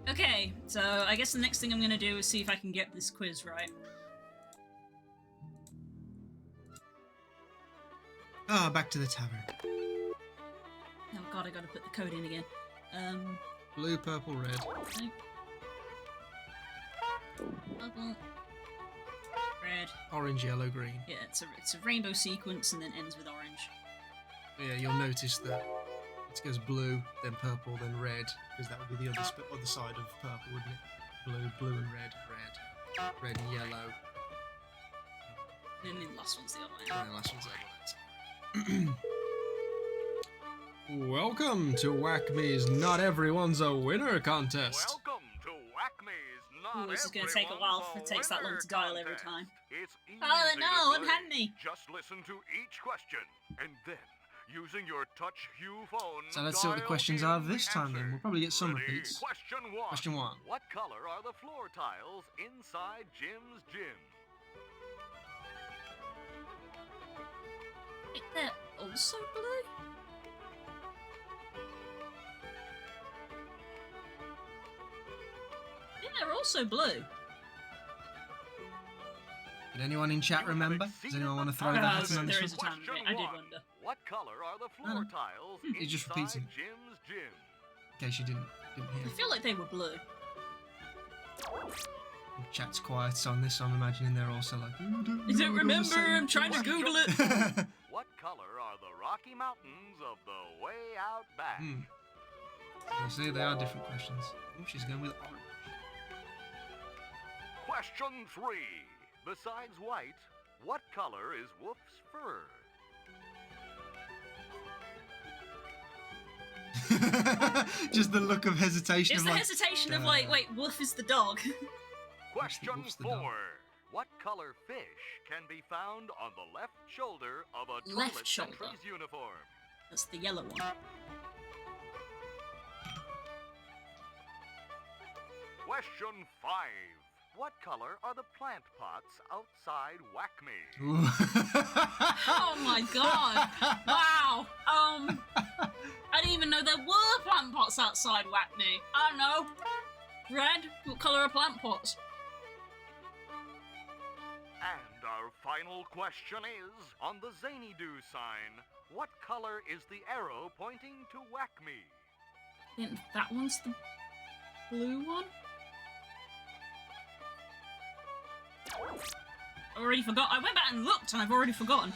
Okay, so I guess the next thing I'm gonna do is see if I can get this quiz right. Ah, back to the tavern. Oh god, I gotta put the code in again. Blue, purple, red. Okay. Purple. Red. Orange, yellow, green. Yeah, it's a rainbow sequence and then ends with orange. Yeah, you'll notice that it goes blue, then purple, then red, because that would be the other side of purple, wouldn't it? Blue, blue and red, red and yellow, And then the last one's the other and one. then the last one's the other one. Welcome to Whack Me's Not Everyone's a Winner contest. Welcome to Whack-Me's Not Ooh, this is gonna take a while if it takes that long to dial every Contest. time. It's easy Oh, to no, play. unhand me. Just listen to each question, and then, using your touch hue phone, So let's see what the dial questions in are the this time then. answer. We'll probably get some Ready? repeats. Question one. Question one. What color are the floor tiles inside Jim's gym? They're also blue? I think they're also blue. Did anyone in chat You have remember? Does exceeded anyone want to the throw time. that Uh, at him on the there show? is a time Question limit. I did one. wonder. What color are the floor No. tiles He just repeats inside it. Jim's gym? In case you didn't I hear. feel like they were blue. Chat's quiet on this, so I'm imagining they're also like. I don't remember, I'm trying to Google it. What color are the Rocky Mountains of the way out back? You see, they are different questions. Oh, she's going with orange. Question 3. Besides white, what color is Woof's fur? Just the look of hesitation It's of the like. hesitation of like, wait, Wolf is the dog. Question Woof's the 4. dog. What color fish can be found on the left shoulder of a Left toilet shoulder. sentry's uniform? That's the yellow one. Question 5. What color are the plant pots outside Whack-Me? Oh my god! Wow! I didn't even know there were plant pots outside Whackney. I don't know. Red? What colour are plant pots? And our final question is, on the Zany Do sign, what color is the arrow pointing to Whack-Me? Then that one's the blue one? I already forgot. I went back and looked and I've already forgotten.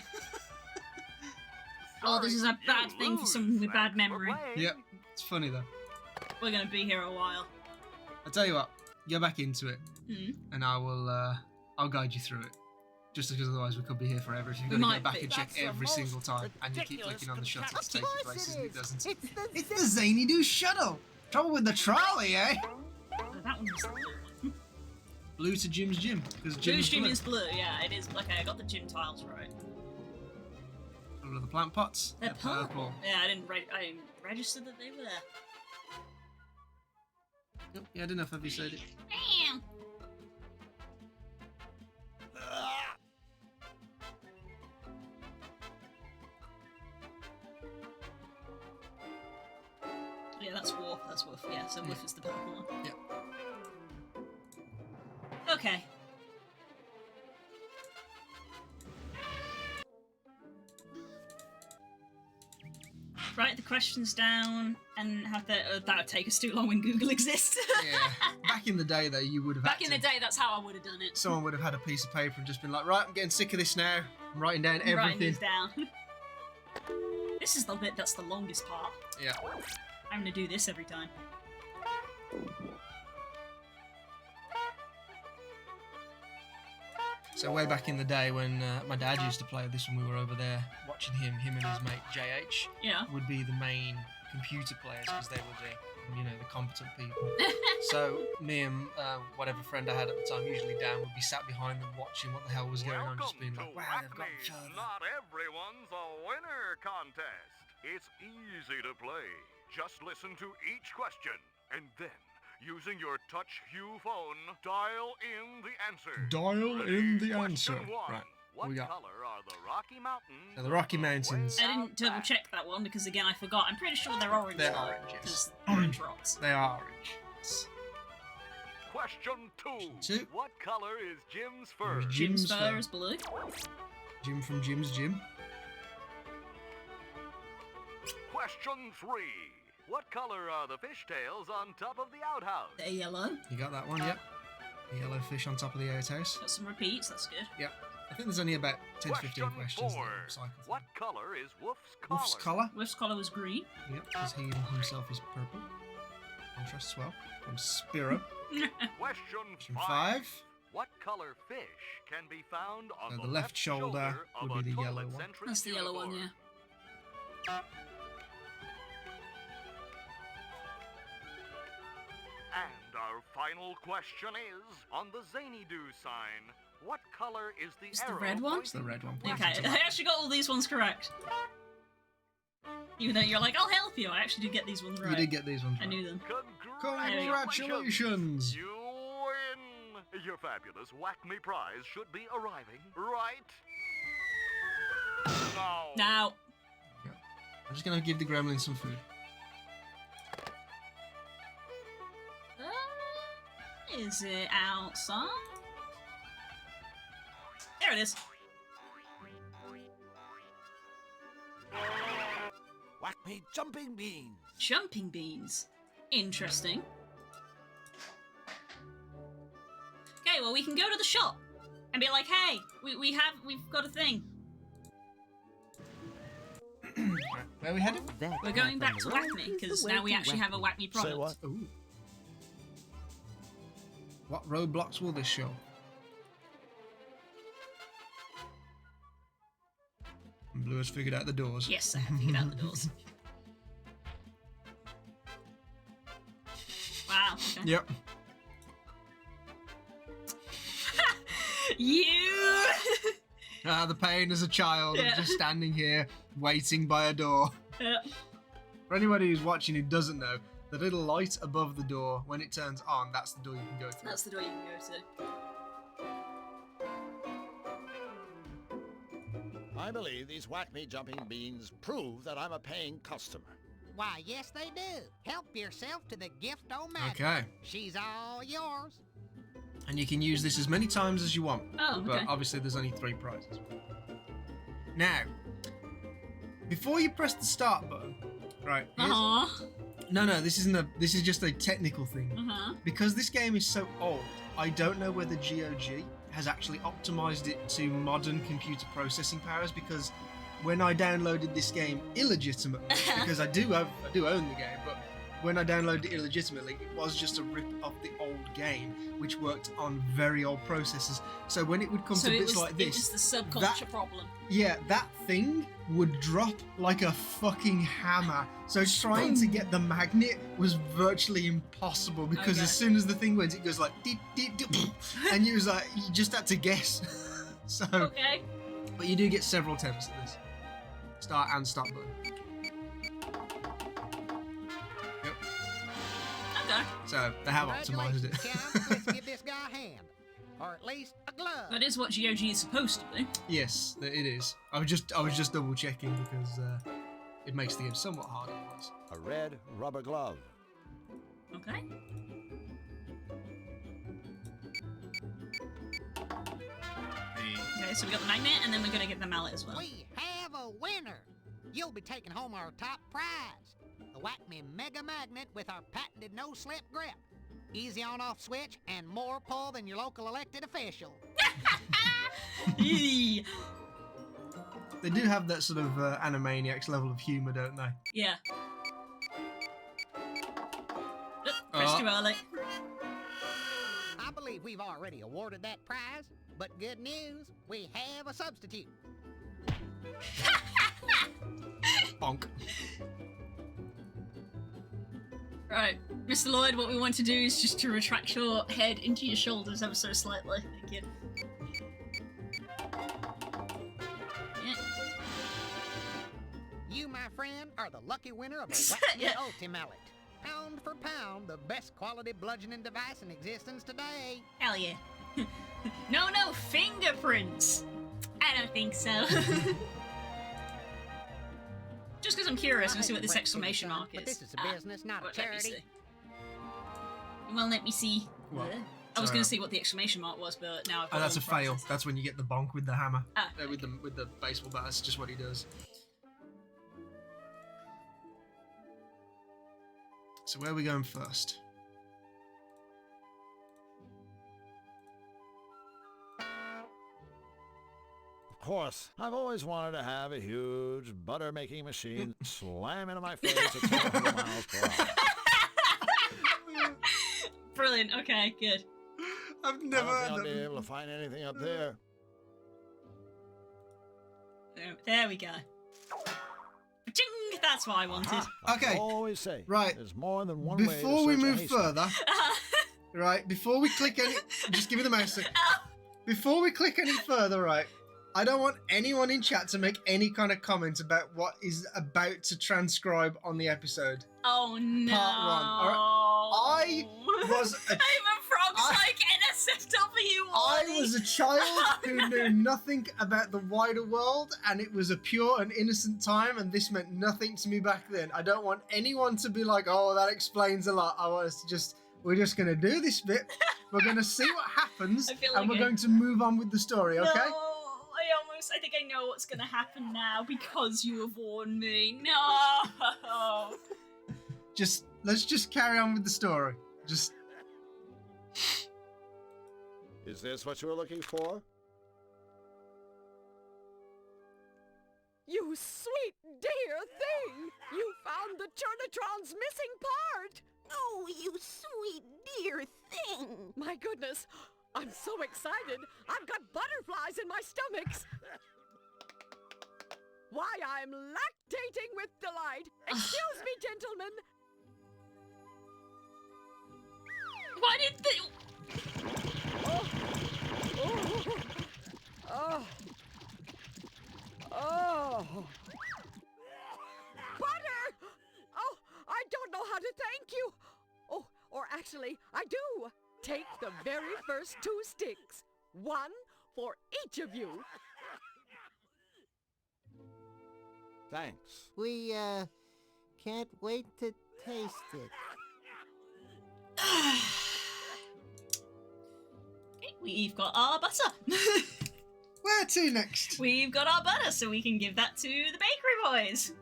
Oh, this is a bad You thing for lose. someone with bad Thanks for memory. playing. Yep, it's funny though. We're gonna be here a while. I'll tell you what, go back into it, Hmm. and I'll guide you through it. Just because otherwise we could be here forever if you've We got to might go back be. and check That's the every most single time and you keep ridiculous clicking on the shuttle to Of take you course places it and is. it doesn't. It's the It's the Zany Doo shuttle! Trouble with the trolley, eh? Oh, that one was the blue one. Blue to Jim's gym. Because Blue Jim's stream blue. is blue, yeah, it is. Okay, I got the gym tiles right. What are the plant pots? They're purple. Yeah, I didn't register that they were there. Yep, yeah, I don't know if I've said it. Damn. Yeah, that's Wolf. That's Wolf. Yeah, so Wolf is the purple one. Yep. Okay. Write the questions down and have the. That would take us too long when Google exists. Yeah. Back in the day, though, you would have Back had in the to- day, that's how I would have done it. Someone would have had a piece of paper and just been like, right, I'm getting sick of this now. I'm writing down I'm writing everything. these down. This is the bit that's the longest part. Yeah. I'm gonna do this every time. So way back in the day when my dad used to play this when we were over there watching him and his mate JH Yeah. would be the main computer players because they were the competent people. So me and whatever friend I had at the time, usually Dan, would be sat behind them watching what the hell was going on, just being like, wow, they've got each other. Not everyone's a winner contest. It's easy to play. Just listen to each question and then, using your touch hue phone, dial in the answer. Dial Ready? in the Question answer. one. Right. What We got- color are the Rocky Mountains? So the Rocky Mountains. I didn't double check that one because again I forgot. I'm pretty sure they're orange. They're though, orange, yes. 'cause orange rocks. They are orange. Yes. Question two. Two. What color is Jim's fur? Jim- Jim's Jim's fur fur. is blue. Jim from Jim's gym. Question three. What color are the fishtails on top of the outhouse? They're yellow. You got that one, yep. The yellow fish on top of the outhouse. Got some repeats. That's good. Yep. I think there's only about 10 to 15 Question questions four. that cycle through. What color is Wolf's collar? Wolf's collar. Wolf's collar was green. Yep, because he himself is purple. Contrasts well. From Spiro. Question From five. 5. What color fish can be found on So the the left shoulder of would a be the yellow one. toilet-centric That's the yellow one, unicorn? yeah. And our final question is, on the Zany Doo sign, what color is the It's the arrow red one? It's the red one. Okay, I actually got all these ones correct. Even though you're like, I'll help you, I actually did get these ones right. You did get these ones I right. knew them. Congratulations! You win! Your fabulous Whack Me prize should be arriving right now. Now, I'm just gonna give the gremlin some food. is it outside? There it is. Whack me jumping beans. Jumping beans. Interesting. Okay, well we can go to the shop and be like, hey, we've got a thing. Right, where are we headed? That We're going path back to on the Whack right Me is the because way now we to actually have a Whack Me product. Say what? Ooh. What roadblocks will this show? And Blue has figured out the doors. Yes, I have figured out the doors. Wow. Okay. Yep. You. Ah, the pain as a child of Yeah. just standing here waiting by a door. Yeah. For anybody who's watching who doesn't know, the little light above the door, when it turns on, that's the door you can go through. That's the door you can go to. I believe these Whack Me jumping beans prove that I'm a paying customer. Why, yes, they do. Help yourself to the gift-o-matic. Okay. She's all yours. And you can use this as many times as you want. Oh, But okay. obviously there's only 3 prizes. Now, before you press the start button, right? here's- Uh-huh. No, this is just a technical thing. Uh-huh. Because this game is so old, I don't know whether GOG has actually optimized it to modern computer processing powers, because when I downloaded this game illegitimately, because I do own the game, but when I downloaded it illegitimately, it was just a rip of the old game, which worked on very old processors. So when it would come to bits like this, it was the subculture problem. Yeah, that thing would drop like a fucking hammer. So trying to get the magnet was virtually impossible because as soon as the thing went, it goes like deep, deep, deep, and you was like, you just had to guess. So, but you do get several attempts at this. Start and stop button. Yep. Okay. So they have optimized it. Let's give this guy a hand, or at least a glove. That is what GOG is supposed to do. Yes, it is. I was just double checking because it makes the game somewhat harder. A red rubber glove. Okay. Okay, so we got the magnet, and then we're gonna get the mallet as well. We have a winner. You'll be taking home our top prize, the Whack-Me Mega Magnet with our patented no-slip grip. Easy on-off switch and more pull than your local elected official. They do have that sort of Animaniacs level of humour, don't they? Yeah. Press too early. I believe we've already awarded that prize, but good news, we have a substitute. Bonk. Right, Mr. Lloyd, what we want to do is just to retract your head into your shoulders ever so slightly. Thank you. Yeah. You, my friend, are the lucky winner of a Whack-Me Ultimallet. Pound for pound, the best quality bludgeoning device in existence today. Hell yeah. No, fingerprints! I don't think so. Just because I'm curious and see what this exclamation mark is. But this is a business, not a charity. Well, let me see. What? I was going to see what the exclamation mark was, but now I've got that's a all the fail. process. That's when you get the bonk with the hammer. Okay. With the baseball bat. That's just what he does. So where are we going first? Of course, I've always wanted to have a huge butter-making machine slam into my face at 200 miles per hour. Brilliant. Okay, good. I've never I don't think I'll be able to find anything up there. There we go. Ching! That's what I wanted. Okay. I always say, right. There's more than one way to Before we search a move haystack. further, right? Before we click any, just give me the mouse. Before we click any further, right? I don't want anyone in chat to make any kind of comment about what is about to transcribe on the episode. Oh no! Part 1. All right. I was a I'm a frog's like NSFW. I was a child who knew nothing about the wider world, and it was a pure and innocent time, and this meant nothing to me back then. I don't want anyone to be like, "Oh, that explains a lot." I want us to we're just going to do this bit. We're going to see what happens, and we're going to move on with the story. Okay? No. I think I know what's gonna happen now because you have warned me. No! Let's just carry on with the story. Is this what you were looking for? You sweet dear thing! You found the Chernatron's missing part! Oh, you sweet dear thing! My goodness, I'm so excited, I've got butterflies in my stomachs! Why, I'm lactating with delight! Excuse me, gentlemen! Why did they... Oh! Butter! Oh, I don't know how to thank you! Oh, or actually, I do! Take the very first 2 sticks. 1 for each of you. Thanks. We, can't wait to taste it. Okay, we've got our butter. Where to next? We've got our butter, so we can give that to the bakery boys.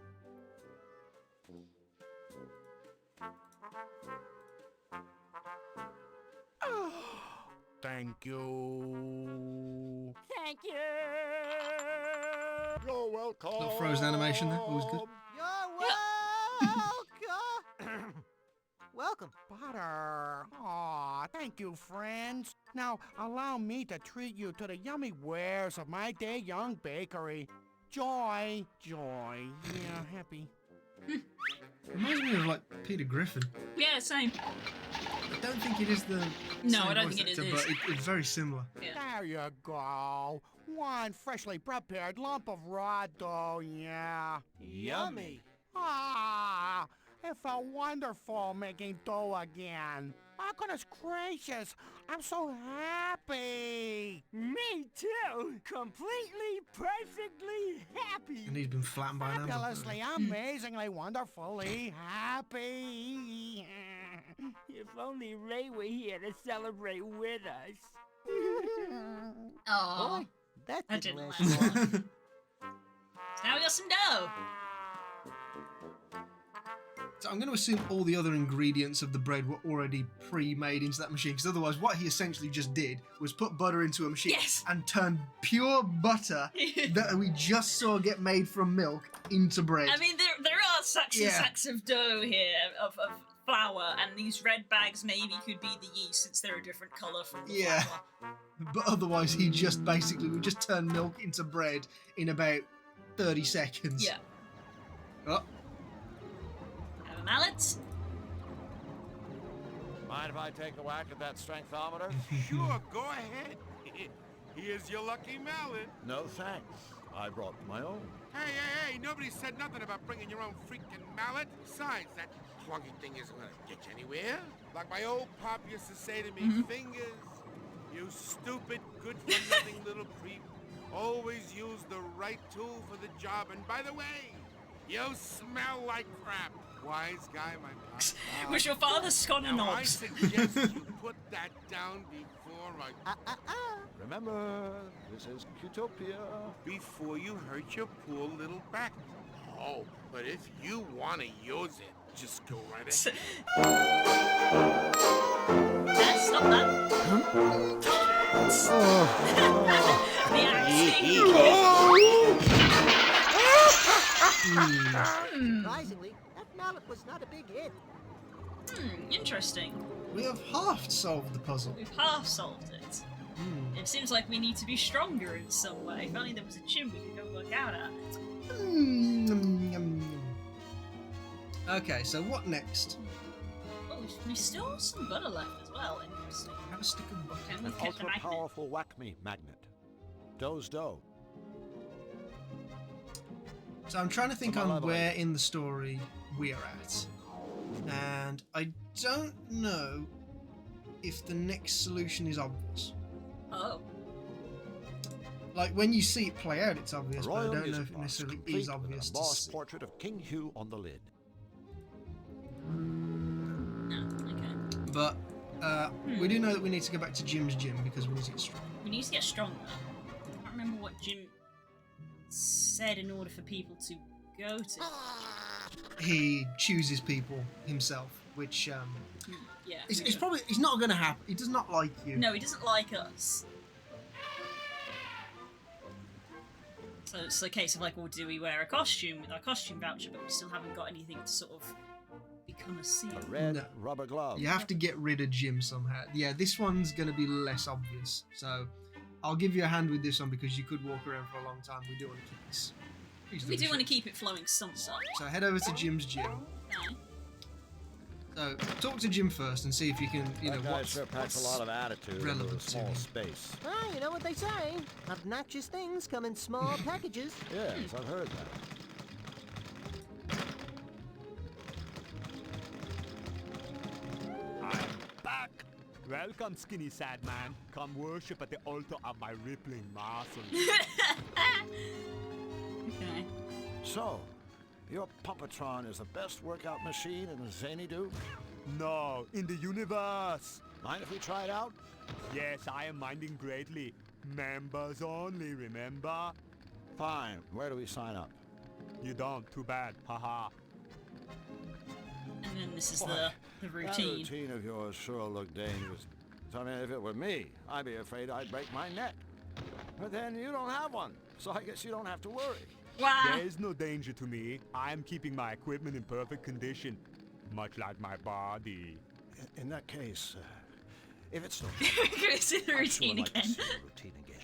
Thank you. Thank you! You're welcome. Little frozen animation there. Always good. You're welcome! welcome. Butter. Aw, thank you, friends. Now, allow me to treat you to the yummy wares of my day young bakery. Joy. Yeah, happy. Reminds me of like Peter Griffin. Yeah, same. I don't think it is the No, same I don't voice think it actor, is. but it's very similar. There you go. One freshly prepared lump of raw dough, yeah. Yummy. Ah, it felt wonderful making dough again. Oh, goodness gracious, I'm so happy. Me too. Completely, perfectly happy. And he's been flattened by an anvil. Fabulously, amazingly, wonderfully happy. If only Ray were here to celebrate with us. Oh, Boy, that I didn't didn't last last long. So now we got some dough. So I'm going to assume all the other ingredients of the bread were already pre-made into that machine, because otherwise what he essentially just did was put butter into a machine Yes. and turn pure butter that we just saw get made from milk into bread. I mean, there are sacks and Yeah. sacks of dough here, of flour, and these red bags maybe could be the yeast since they're a different colour from the Yeah. flour. But otherwise we just turned milk into bread in about 30 seconds. Yeah. Oh, Have a mallet. Mind if I take a whack at that strengthometer? Sure, go ahead. Here's your lucky mallet. No thanks. I brought my own. Hey, nobody said nothing about bringing your own freaking mallet. Besides, that clunky thing isn't gonna get you anywhere. Like my old pop used to say to me, fingers, you stupid, good-for-nothing little creep. Always use the right tool for the job. And by the way, you smell like crap. Wise guy, my pop. Was your father Scott and Now, I Knobs? suggest you put that down before Remember, this is Qtopia. before you hurt your poor little back. Oh, but if you want to use it, just go right ahead. Stop that. The acting. Surprisingly, that mallet was not a big hit. Interesting. we have half solved the puzzle. We've half solved it. It seems like we need to be stronger in some way. If only there was a gym we could go work out at. Okay, so what next? Oh, we still have some butter left as well. Interesting. Have a stick of butter. And An we've kept the magnet. ultra-powerful whack-me magnet. Dough's dough. So I'm trying to think Am I on leveling? where in the story we're at. And I don't know if the next solution is obvious. Oh. Like, when you see it play out, it's obvious, A but I royal don't know music if it box, necessarily complete is with obvious an to embossed see. portrait of King Hugh on the lid. No, okay. But we do know that we need to go back to Jim's gym because we need to get strong. We need to get stronger. I can't remember what Jim said in order for people to go to. He chooses people himself, which Yeah. it's probably it's not going to happen. He does not like you. No, he doesn't like us. So it's a case of like, well, do we wear a costume with our costume voucher, but we still haven't got anything to sort of become a seal? A red No. rubber glove. You have to get rid of Jim somehow. Yeah, this one's going to be less obvious. So I'll give you a hand with this one because you could walk around for a long time. We do want to keep this. We do want to keep it flowing somewhat. So head over to Jim's gym. Okay. So talk to Jim first and see if you can, That guy what's, sure packs a lot of attitude into relevant a to small him. space. Well, you know what they say. Obnoxious things come in small packages. Yes, I've heard that. I'm back. Welcome, skinny sad man. Come worship at the altar of my rippling muscles. Okay. So, your Puppetron is the best workout machine in the Zany-Doo? No, in the universe. Mind if we try it out? Yes, I am minding greatly. Members only, remember? Fine. Where do we sign up? You don't, too bad, haha. And then this is Boy, the That routine. routine of yours sure looked dangerous. I mean, if it were me, I'd be afraid I'd break my neck. But then you don't have one, so I guess you don't have to worry. Wow. There is no danger to me. I am keeping my equipment in perfect condition. much like my body. In that case, if it's no We're gonna see the routine again. routine again.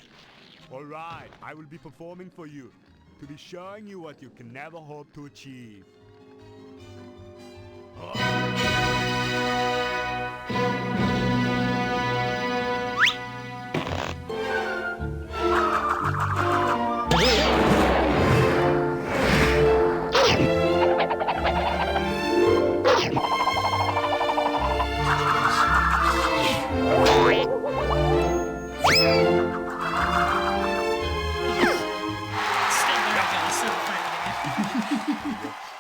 All right, I will be performing for you, to be showing you what you can never hope to achieve.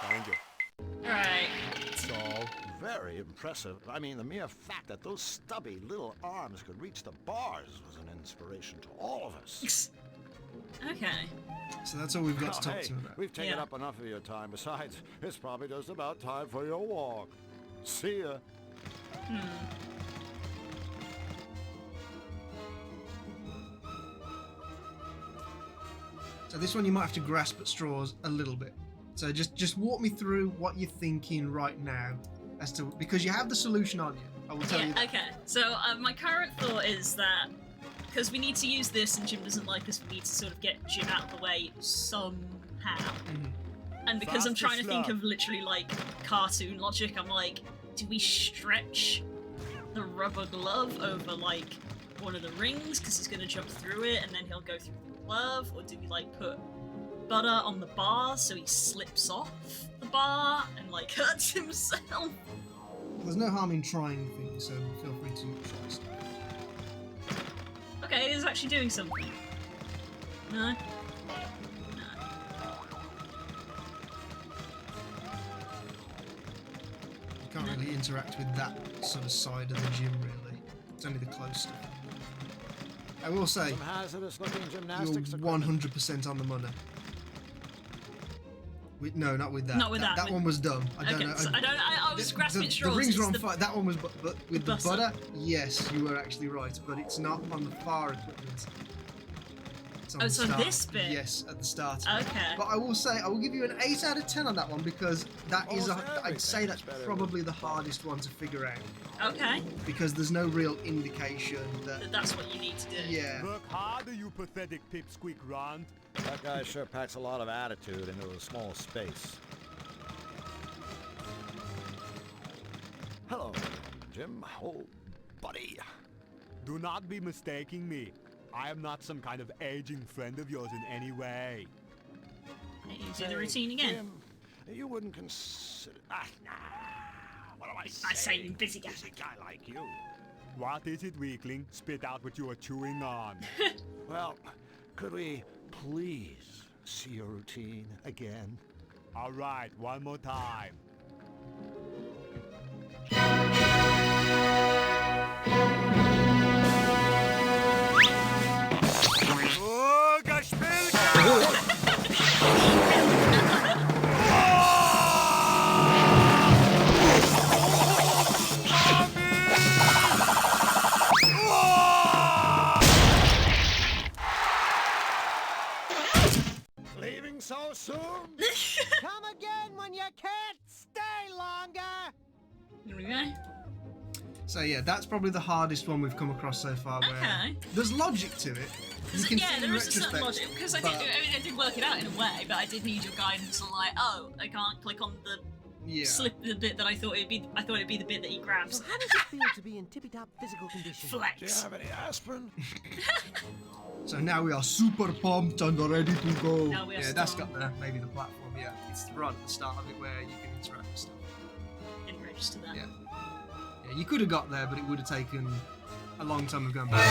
Thank you. Alright. So very impressive. I mean, the mere fact that those stubby little arms could reach the bars was an inspiration to all of us. Okay. So that's all we've got to talk Hey, to him about. we've taken up enough of your time. Besides, it's probably just about time for your walk. See ya. So this one you might have to grasp at straws a little bit. So just walk me through what you're thinking right now, as to because you have the solution on you. I will tell you. That. Okay. So my current thought is that because we need to use this and Jim doesn't like us, we need to sort of get Jim out of the way somehow. And because I'm trying to think of literally like cartoon logic, I'm like, do we stretch the rubber glove over like one of the rings because he's going to jump through it and then he'll go through the glove, or do we like put butter on the bar so he slips off the bar and like hurts himself? There's no harm in trying things, so feel free to try stuff. Okay, it is actually doing something. No? You can't really interact with that sort of side of the gym, really. It's only the close stuff. I will say, Some hazardous-looking you're gymnastics 100% on the money. No, not with that. Not with that. That one was dumb. I don't know. So I was grasping straws. The rings were It's on fire. That one was, but with the butter, yes, you were actually right. But it's not on the far equipment. It's on the so start. this bit? Yes, at the start. Okay. But I will say, I will give you an 8 out of 10 on that one because that is, I'd say that's probably the hardest one to figure out. Okay. Because there's no real indication that. That's what you need to do. Yeah. Work harder, you pathetic pipsqueak runt. That guy sure packs a lot of attitude into a small space. Hello, Jim. Oh, buddy. Do not be mistaking me. I am not some kind of aging friend of yours in any way. You do the routine again. Jim, you wouldn't consider... nah. What am I saying? I say you busy guy. Busy guy like you. What is it, weakling? Spit out what you are chewing on. Well, could we please see your routine again? All right, one more time. Oh, Leaving so soon? Come again when you can't stay longer. Here we go. So yeah, that's probably the hardest one we've come across so far. Where there's logic to it. You can see in there is a certain retrospect, logic because I did work it out in a way, but I did need your guidance on like, oh, I can't click on the slip the bit that I thought it'd be. I thought it'd be the bit that he grabs. So how does it feel to be in tippy-top physical condition? Flex. Do you have any aspirin? So now we are super pumped and ready to go. Now we are that's strong. got maybe the platform. Yeah, it's right at the start of it where you can interact with stuff. Didn't register that. Yeah, you could have got there, but it would have taken a long time of going back.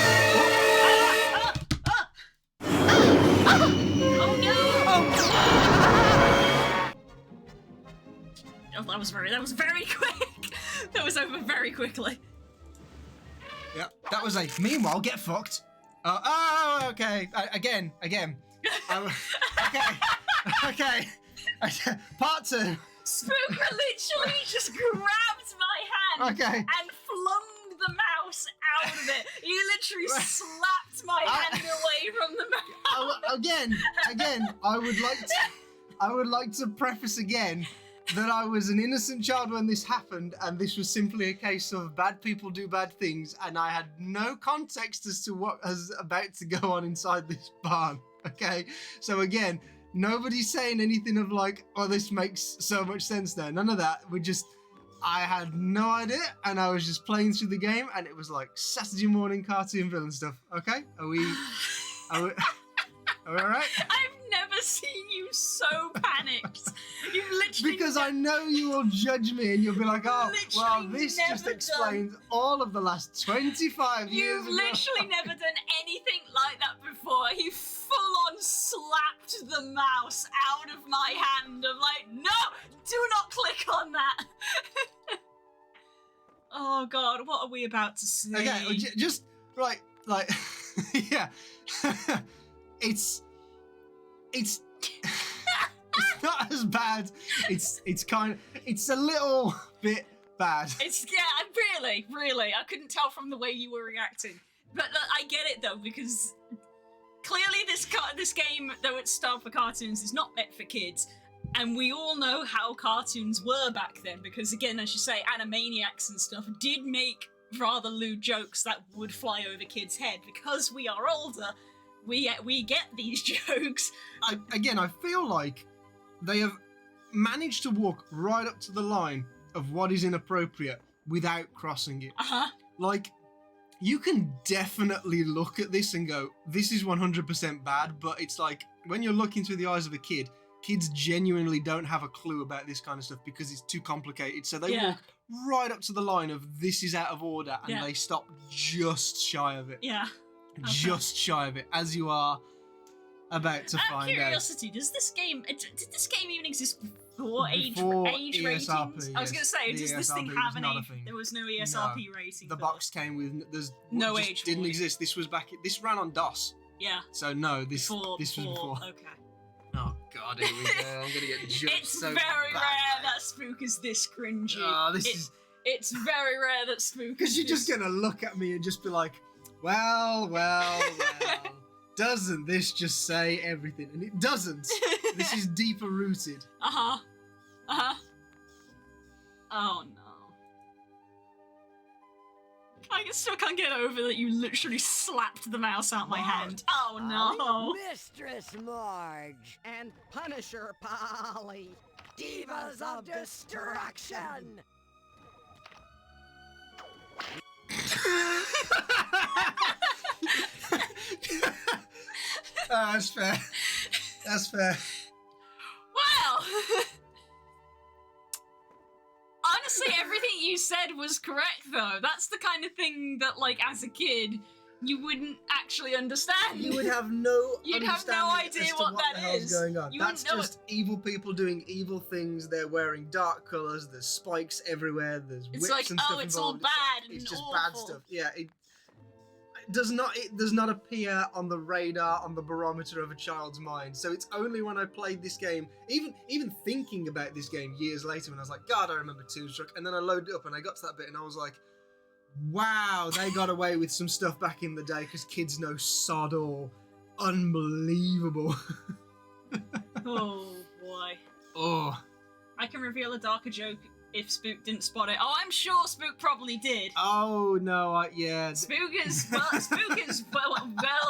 Oh no! Oh, that was very quick. That was over very quickly. Yeah, that was like. Meanwhile, get fucked. Okay. Again. Okay. Part 2. Spooker literally just grabbed my hand and flung the mouse out of it. He literally slapped my hand away from the mouse. Again, I would like to preface again that I was an innocent child when this happened, and this was simply a case of bad people do bad things, and I had no context as to what was about to go on inside this barn. Okay, so again, nobody's saying anything of like, oh, this makes so much sense now. None of that. I had no idea, and I was just playing through the game, and it was like Saturday morning cartoon villain stuff. Okay, are we all right? I've never seen you so panicked. You've literally Because I know you will judge me, and you'll be like, oh, well, Literally this just never explains all of the last 25 years You've ago. literally never done anything like that before. He full-on slapped the mouse out of my hand. I'm like, no, do not click on that. Oh God, what are we about to see? Okay, well, just right, like, yeah, it's not as bad. It's a little bit bad. Really. I couldn't tell from the way you were reacting, but I get it though, because clearly this game, though it's styled for cartoons, is not meant for kids. And we all know how cartoons were back then, because again, as you say, Animaniacs and stuff did make rather lewd jokes that would fly over kids' head. Because we are older, we get these jokes. I feel like they have managed to walk right up to the line of what is inappropriate without crossing it. Like, you can definitely look at this and go, this is 100% bad, but it's like, when you're looking through the eyes of a kid, kids genuinely don't have a clue about this kind of stuff because it's too complicated. So they walk right up to the line of this is out of order, and they stop just shy of it. Yeah. Just shy of it, as you are about to find out. Out of curiosity, did this game even exist before age ratings? ESRP, I was going to say, does this thing ESRP have was an not a age? thing. There was no ESRP rating. The box came with no just age didn't warning. exist. This was this ran on DOS. Yeah. So no, this was before. Okay. Oh God, here we go. I'm gonna get judged. It's so very bad. rare that Spook is this cringy. Oh, It's very rare that Spook. Because you're just gonna look at me and just be like, well. Doesn't this just say everything? And it doesn't. This is deeper rooted. Oh no. I still can't get over that you literally slapped the mouse out my hand. Oh no. Mistress Marge. And Punisher Polly. Divas of Destruction. That's fair. That's fair. Well, honestly, everything you said was correct, though. That's the kind of thing that, like, as a kid, you wouldn't actually understand. You would have no You'd have no idea as to what the that hell's is. going on. You That's wouldn't know just evil people doing evil things. They're wearing dark colours. There's spikes everywhere. There's whips It's like, and stuff oh, it's all involved. bad and It's just awful. bad stuff. Yeah, it does not appear on the radar, on the barometer of a child's mind. So it's only when I played this game, even thinking about this game years later, when I was like, God, I remember Toonstruck, and then I loaded it up and I got to that bit and I was like, wow, they got away with some stuff back in the day because kids know sod all. Unbelievable. Oh boy. Oh. I can reveal a darker joke if Spook didn't spot it. Oh, I'm sure Spook probably did. Oh no, yeah. Spook is well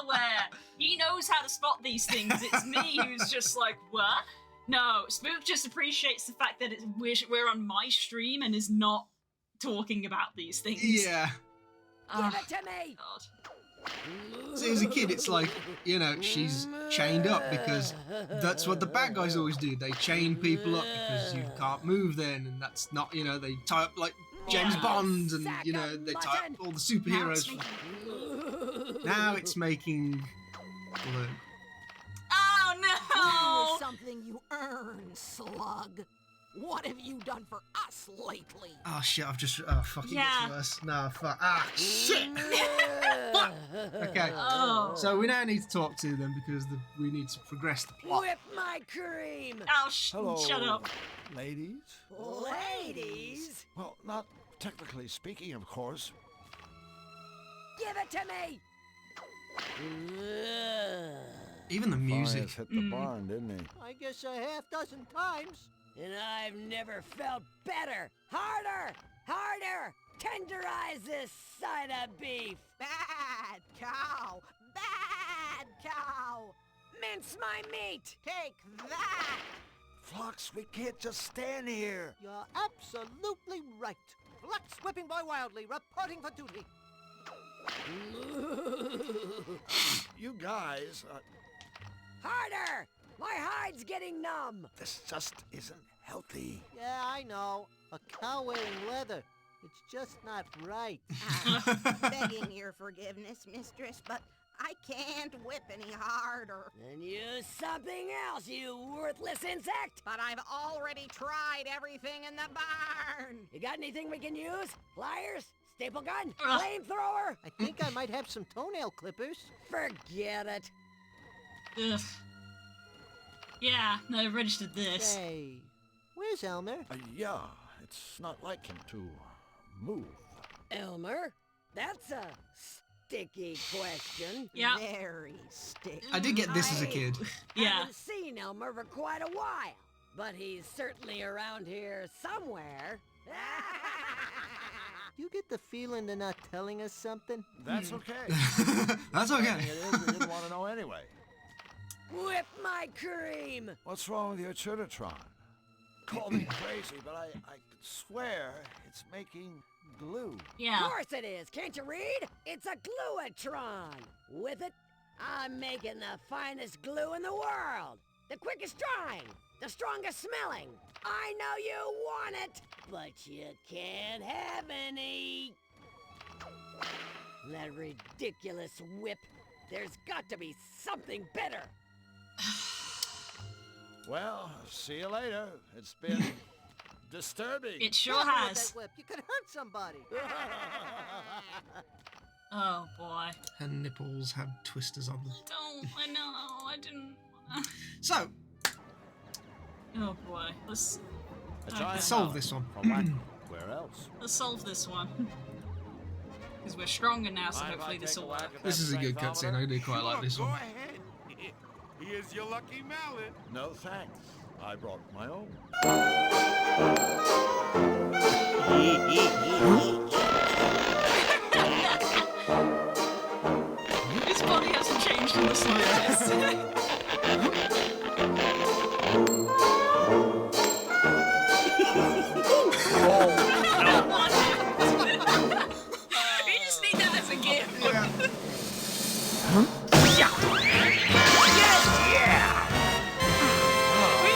aware. He knows how to spot these things. It's me who's just like, what? No, Spook just appreciates the fact that we're on my stream and is not talking about these things. Yeah. Give it to me. God. See, as a kid, it's like, you know, she's chained up because that's what the bad guys always do. They chain people up because you can't move then, and that's not, you know, they tie up like James Bond, and, you know, they tie up all the superheroes. Now it's making blue. Oh no! Something you earn, slug. What have you done for us lately? Oh shit, I've just, oh fuck, it gets worse. No, fuck, shit! Fuck! Okay, so we now need to talk to them because we need to progress the plot. Whip my cream! Oh, Hello, shut up. Ladies? Ladies? Well, not technically speaking, of course. Give it to me! Even the music. Hit the barn, didn't he? I guess a half dozen times. And I've never felt better. Harder! Harder! Tenderize this side of beef. Bad cow! Bad cow! Mince my meat! Take that! Flux, we can't just stand here. You're absolutely right. Flux Whipping Boy Wildly, reporting for duty. You guys, Harder! My hide's getting numb. this just isn't healthy. Yeah, I know. A cow wearing leather. It's just not right. Begging your forgiveness, mistress, but I can't whip any harder. Then use something else, you worthless insect! But I've already tried everything in the barn. You got anything we can use? Pliers? Staple gun? Ugh. Flamethrower? I think I might have some toenail clippers. Forget it. Ugh. Yeah, no, I registered this. Hey, where's Elmer? Yeah, it's not like him to move. Elmer? That's a sticky question. Yeah. Very sticky. I did get this as a kid. Yeah. Haven't seen Elmer for quite a while, but he's certainly around here somewhere. You get the feeling they're not telling us something? That's okay. That's I okay. think it is, we didn't want to know anyway. Whip my cream! What's wrong with your Churtotron? Call me crazy, but I could swear it's making glue. Yeah. Of course it is. Can't you read? It's a gluatron. With it, I'm making the finest glue in the world. The quickest drying. The strongest smelling. I know you want it, but you can't have any. That ridiculous whip. There's got to be something better. Well, see you later. It's been disturbing. It sure Careful with has. that whip. You could hurt somebody. Oh boy. Her nipples have twisters on them. I know, I didn't wanna. So, Oh boy. Let's A giant solve mallet this one. From where else? solve this one. Because we're stronger now, so Mind if I hopefully this take will a whack work. at This that is a good cutscene. I do quite Sure, like this go one. ahead. Here's your lucky mallet. No thanks. I brought my own. His body hasn't changed in the slightest. We just need that as a gift. We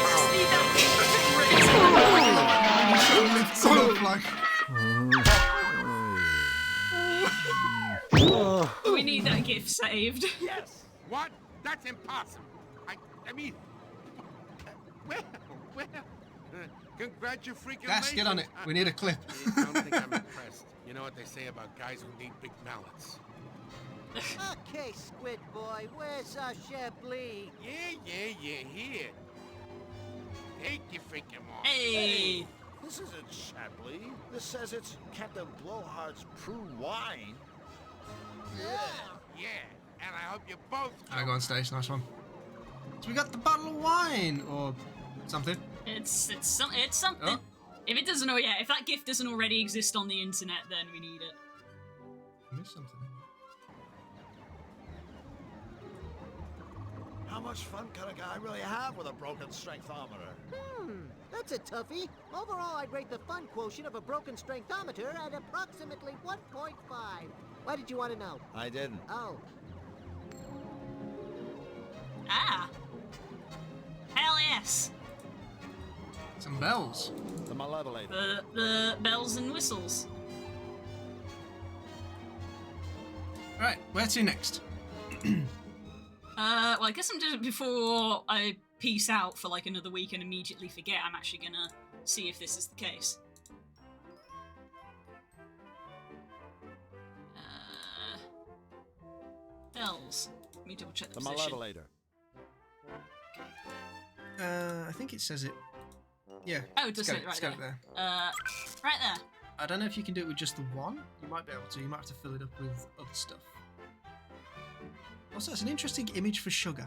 just need that gift So lifts it up like. We need that gift saved. Yes. What? That's impossible. I mean, well. Congratulations. Gas, get on it. We need a clip. I don't think I'm impressed. You know what they say about guys who need big mallets. Okay, Squid Boy, where's our Chablis? Yeah, here. Take your freaking mark. Hey. This isn't Chablis. This says it's Captain Blowhard's Prue wine. Yeah, and I hope you both. Alright, go on stage. Nice one. So we got the bottle of wine or something. It's something. Oh. If it doesn't if that gift doesn't already exist on the internet, then we need it. I missed something. How much fun can a guy really have with a broken strengthometer? That's a toughie. Overall, I'd rate the fun quotient of a broken strengthometer at approximately 1.5. Why did you want to know? I didn't. Oh, Ah. Hell yes. Some bells. The Malevolate. The bells and whistles. Right, where to next? Well, I guess I'm just before I peace out for like another week and immediately forget. I'm actually gonna see if this is the case. Bells. Let me double check the The position. Malevolator. I think it says it. Yeah. Oh, it does it's say it got right it there. there. Right there. I don't know if you can do it with just the one. You might be able to. You might have to fill it up with other stuff. Also, it's an interesting image for sugar.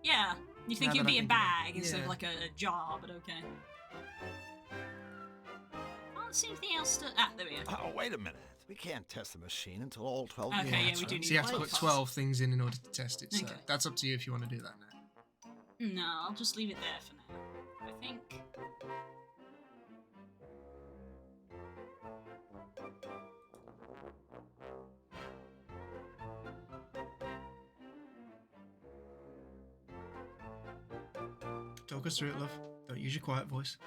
Yeah. You think Now it'd that I be a think about bag it. instead Yeah. of like a jar, but okay. Can't see anything else to. Ah, there we go. Oh, wait a minute. We can't test the machine until all 12 Okay, yeah, units we are do in need So you have to put place. 12 things in order to test it. So Okay. that's up to you if you want to do that now. No, I'll just leave it there for now. I think. Talk us through it, love. Don't use your quiet voice.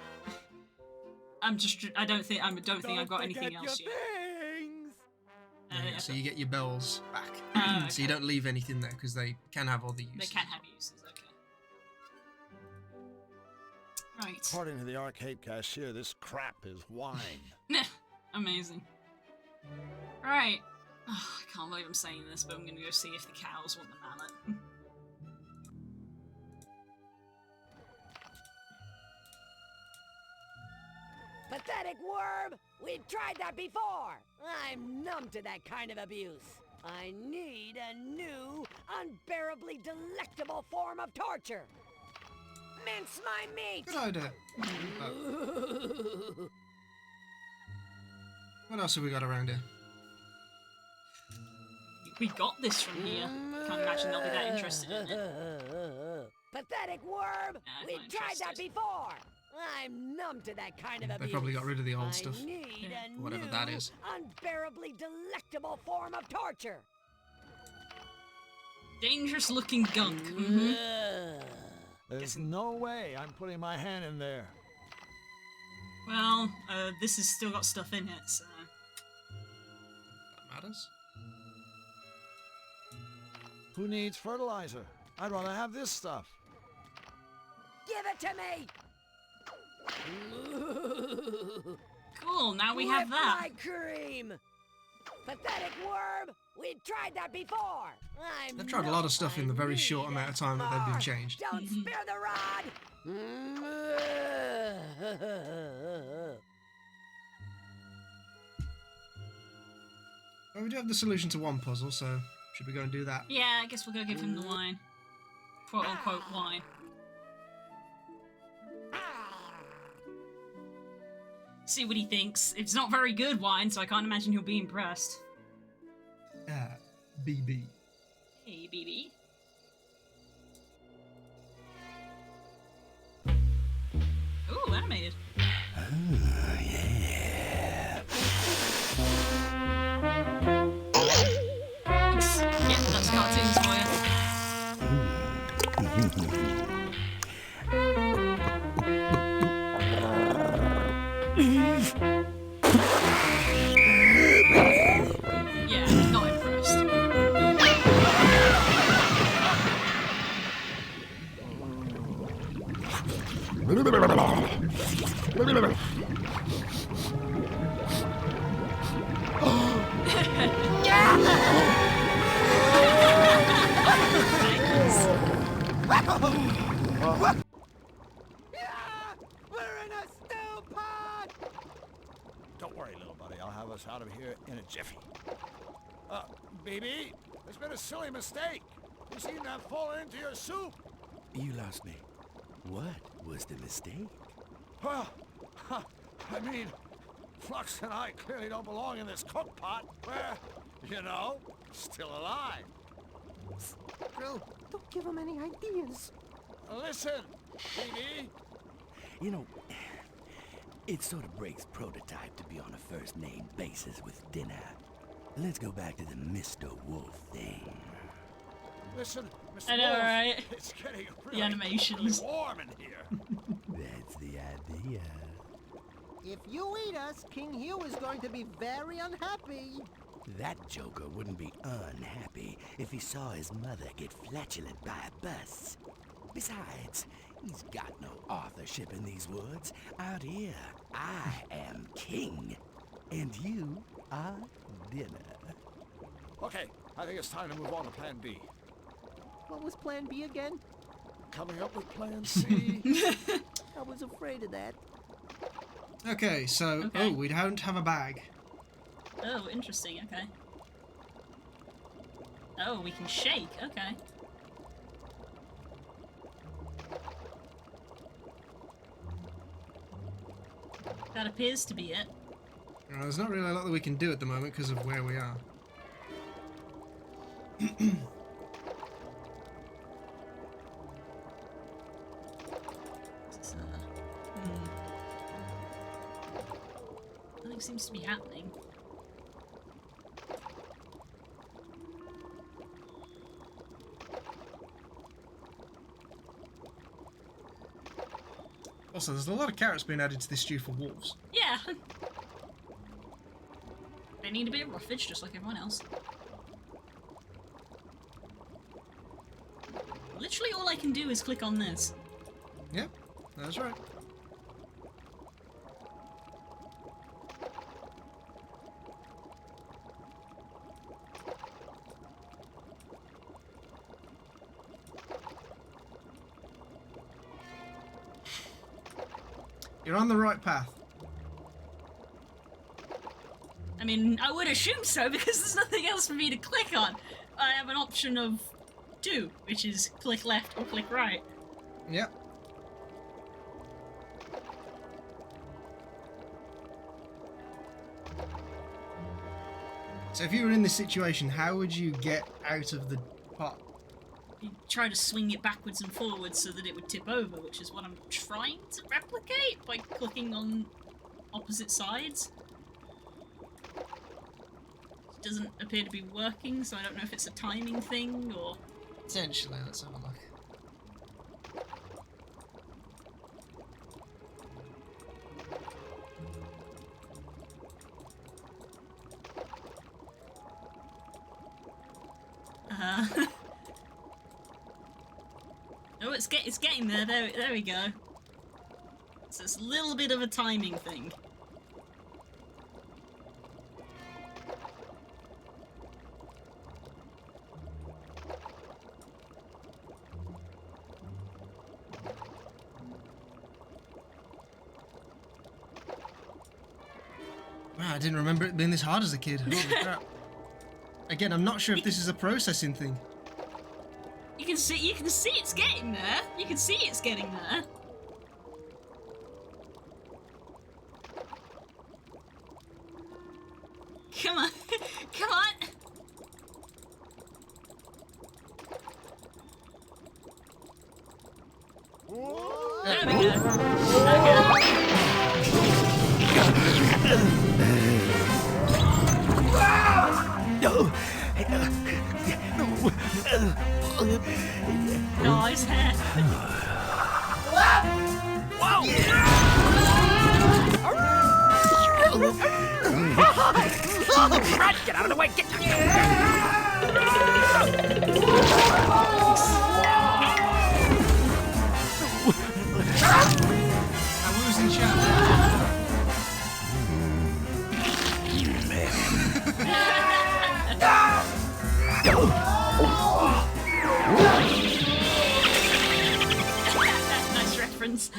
I'm just. I don't think I've got anything forget else your yet. things. Yeah, so you get your bells back. Okay. So you don't leave anything there because they can have other uses. They can have uses. Okay. Right. According to the arcade cashier, this crap is wine. Amazing. Right. Oh, I can't believe I'm saying this, but I'm gonna go see if the cows want the mallet. Pathetic worm! We've tried that before! I'm numb to that kind of abuse. I need a new, unbearably delectable form of torture. Mince my meat! Good idea. What else have we got around here? We got this from here. Can't imagine they'll be that interested in it. Pathetic worm! I'm We've not tried that interested. before! I'm numb to that kind of They abuse. probably got rid of the old I stuff. need a Whatever new, that is. unbearably delectable form of torture. Dangerous looking gunk. There's no way I'm putting my hand in there. Well, this has still got stuff in it, so. That matters. Who needs fertilizer? I'd rather have this stuff. Give it to me! Cool, now we have Whip that. my cream! Pathetic worm! We've tried that before! They've tried a lot of stuff in the very short amount of time that they've been changed. Don't spare the rod! Well, we do have the solution to one puzzle, so should we go and do that? Yeah, I guess we'll go give him the wine. Quote unquote wine. See what he thinks. It's not very good wine, so I can't imagine he'll be impressed. BB. Hey, BB. Ooh, animated. Yeah, that's cartoons for you. Yeah, not impressed. We're in a stew pod! Don't worry, little buddy. I'll have us out of here in a jiffy. BB, there's been a silly mistake. You seem to have fallen into your soup. You lost me. What was the mistake? Well, I mean, Flux and I clearly don't belong in this cook pot. We're, you know, still alive. Drill, don't give him any ideas. Listen, BB. You know, it sort of breaks prototype to be on a first-name basis with dinner. Let's go back to the Mr. Wolf thing. Listen, Mr. I know, Wolf, right? it's getting The really, animations. really warm in here. That's the idea. If you eat us, King Hugh is going to be very unhappy. That joker wouldn't be unhappy if he saw his mother get flatulent by a bus. Besides, he's got no authorship in these woods. Out here, I am king, and you are dinner. Okay, I think it's time to move on to Plan B. What was Plan B again? Coming up with Plan C. I was afraid of that. Okay, so Okay. we don't have a bag. Oh, interesting, okay. Oh, we can shake, okay. That appears to be it. Well, there's not really a lot that we can do at the moment because of where we are. Nothing seems to be happening. Also, there's a lot of carrots being added to this stew for wolves. Yeah. They need a bit of roughage, just like everyone else. Literally all I can do is click on this. Yep, that's right. You're on the right path. I mean, I would assume so because there's nothing else for me to click on. I have an option of 2, which is click left or click right. Yep. So if you were in this situation, how would you get out of the pot? You try to swing it backwards and forwards so that it would tip over, which is what I'm trying to replicate by clicking on opposite sides. It doesn't appear to be working, so I don't know if it's a timing thing or... Potentially, let's have a look. Oh, it's getting there. There we go. So it's a little bit of a timing thing. Wow, I didn't remember it being this hard as a kid. Holy crap. Again, I'm not sure if this is a processing thing. You can see it's getting there. You can see it's getting there. Come on. Come on. There we go. Oh, his head. Get out of the way! Get I'm losing shot. Nice reference.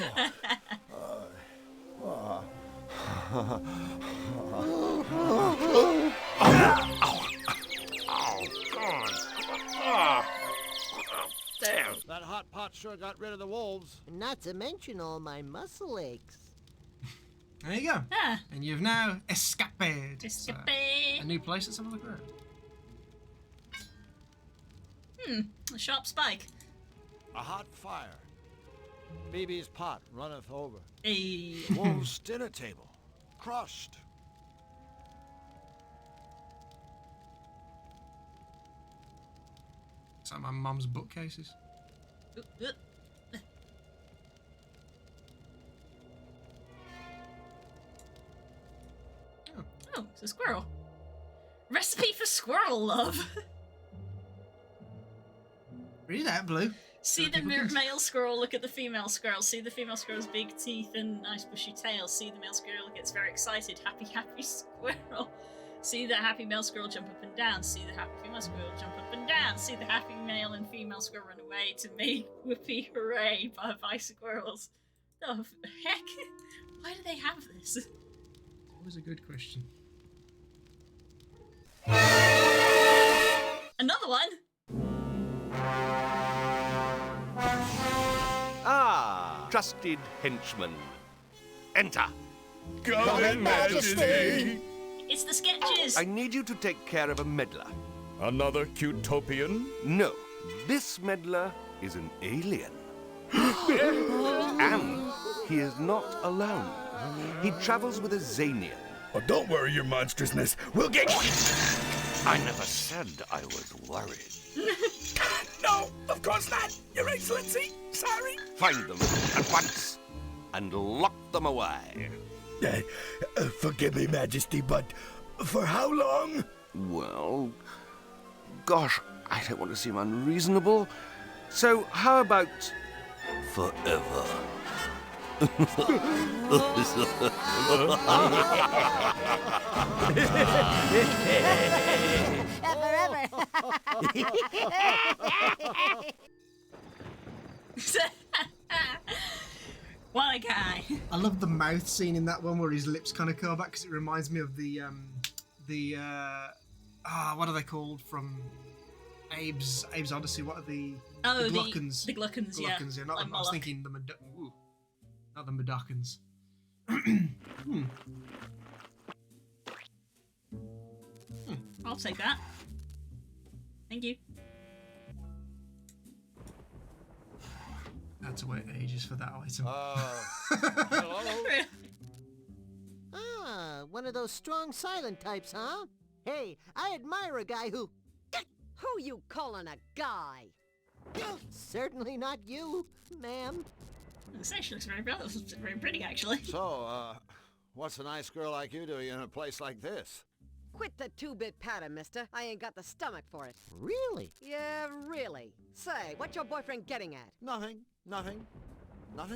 Damn. That hot pot sure got rid of the wolves. Not to mention all my muscle aches. There you go. Ah. And you've now escaped. Escapade. A new place. Let's have a look around. A sharp spike. A hot fire. BB's pot runneth over. Hey. The wolves' dinner table. Crushed. It's like my mum's bookcases. Oh, it's a squirrel. Recipe for squirrel love. Read that, Blue. See the male squirrel look at the female squirrel. See the female squirrel's big teeth and nice bushy tail. See the male squirrel gets very excited. Happy, happy squirrel. See the happy male squirrel jump up and down. See the happy female squirrel jump up and down. See the happy male and female squirrel run away to make whoopee hooray by squirrels. The heck? Why do they have this? It's always a good question. Another one? Ah, trusted henchman. Enter. Come in, Majesty. It's the sketches. I need you to take care of a meddler. Another Cutopian? No, this meddler is an alien. And he is not alone. He travels with a Zanian. Oh, don't worry, your monstrousness. We'll get... I never said I was worried. No, of course not, Your Excellency. Sorry. Find them at once and lock them away. Forgive me, Majesty, but for how long? Well, gosh, I don't want to seem unreasonable. So how about forever? Forever. What a guy. I love the mouth scene in that one where his lips kind of curl back because it reminds me of the what are they called from Abe's Odyssey? What are the Gluckons? The Gluckons, yeah. Gluckons, yeah. Not Like the, I was Moloch. thinking not the Medokans. I'll take that. Thank you. I had to wait ages for that item. Hello? Ah, one of those strong silent types, huh? Hey, I admire a guy who... Who you calling a guy? Certainly not you, ma'am. This actually looks very pretty, actually. So, what's a nice girl like you doing in a place like this? Quit the two-bit patter, mister. I ain't got the stomach for it. Really? Yeah, really. Say, what's your boyfriend getting at? Nothing. Nothing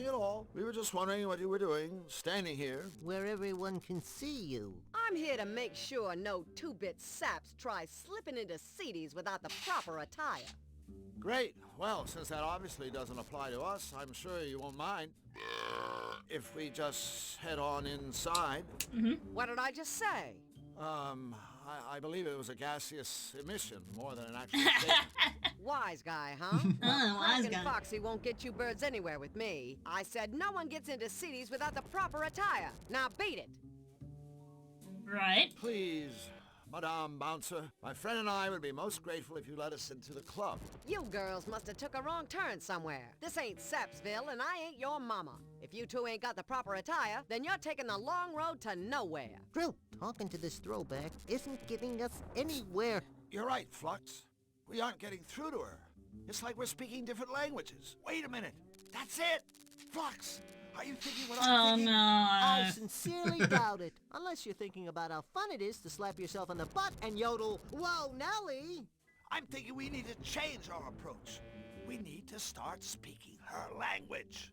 at all. We were just wondering what you were doing, standing here. Where everyone can see you. I'm here to make sure no two-bit saps try slipping into CDs without the proper attire. Great. Well, since that obviously doesn't apply to us, I'm sure you won't mind if we just head on inside. What did I just say? I believe it was a gaseous emission more than an actual statement. Wise guy, huh? Wise Frickin' guy. Foxy won't get you birds anywhere with me. I said no one gets into CDs without the proper attire. Now beat it. Right. Please, Madame Bouncer, my friend and I would be most grateful if you let us into the club. You girls must have took a wrong turn somewhere. This ain't Sapsville, and I ain't your mama. If you two ain't got the proper attire, then you're taking the long road to nowhere. Drill, talking to this throwback isn't getting us anywhere. You're right, Flux. We aren't getting through to her. It's like we're speaking different languages. Wait a minute. That's it. Flux, are you thinking what I'm thinking? I sincerely doubt it. Unless you're thinking about how fun it is to slap yourself on the butt and yodel, "Whoa, Nelly!" I'm thinking we need to change our approach. We need to start speaking her language.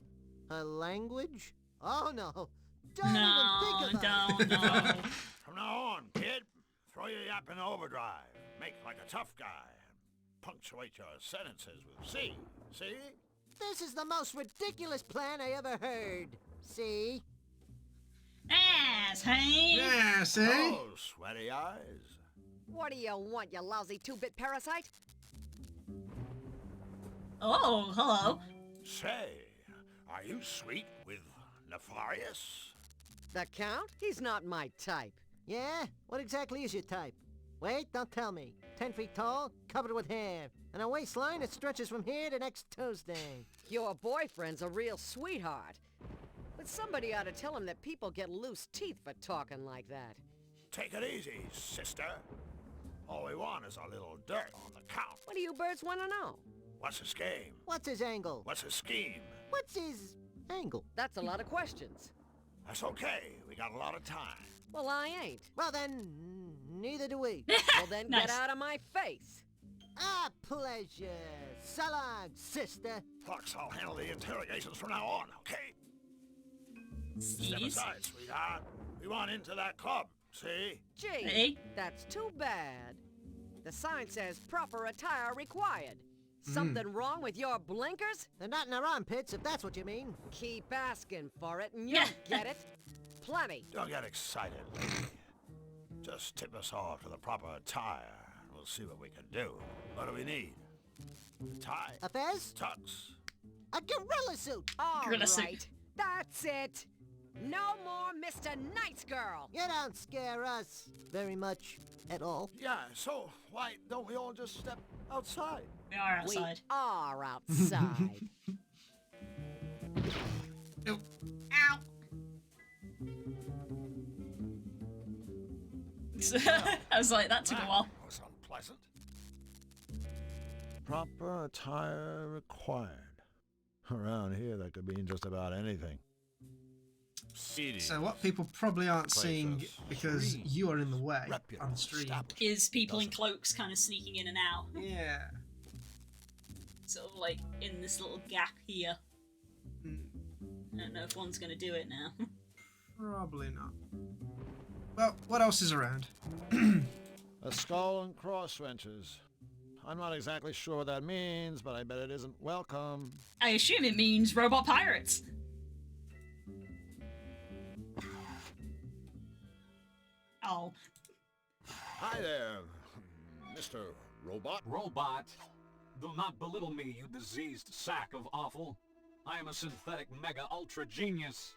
Her language? Oh, no. Don't even think about it. No. From now on, kid, throw your yap in overdrive. Make like a tough guy. And punctuate your sentences with C. See? This is the most ridiculous plan I ever heard. See? Ass, hey? Yeah, see? Oh, sweaty eyes. What do you want, you lousy two-bit parasite? Oh, hello. Say, are you sweet with Nefarious? The Count? He's not my type. Yeah? What exactly is your type? Wait, don't tell me. 10 feet tall, covered with hair, and a waistline that stretches from here to next Tuesday. Your boyfriend's a real sweetheart. But somebody ought to tell him that people get loose teeth for talking like that. Take it easy, sister. All we want is a little dirt on the Count. What do you birds want to know? What's his game? What's his angle? What's his scheme? What's his angle? That's a lot of questions. That's okay. We got a lot of time. Well, I ain't. Well then, neither do we. Well, then Nice. get out of my face. A pleasure. So long, sister. Flux, I'll handle the interrogations from now on, okay? Step Jeez. aside, sweetheart. We want into that club, see? Gee, Hey. that's too bad. The sign says proper attire required. Something wrong with your blinkers? They're not in our armpits, if that's what you mean. Keep asking for it and you'll get it. Plenty. Don't get excited, lady. Just tip us off to the proper attire. We'll see what we can do. What do we need? A tie? A fez? Tux? A gorilla suit. All Gorilla suit. right. That's it. No more Mr. Nice Girl. You don't scare us very much at all. Yeah, so why don't we all just step outside? We are outside. We are outside. Ow. I was like, that took a while. That was unpleasant. Proper attire required. Around here, that could mean just about anything. So what people probably aren't seeing, because you are in the way on stream, Is people in cloaks kind of sneaking in and out. Yeah. Sort of like in this little gap here. I don't know if one's going to do it now. Probably not. Well, what else is around? A skull and cross wrenches. I'm not exactly sure what that means, but I bet it isn't welcome. I assume it means robot pirates. Oh. Hi there, Mr. Robot. Robot? Do not belittle me, you diseased sack of offal. I am a synthetic mega ultra genius.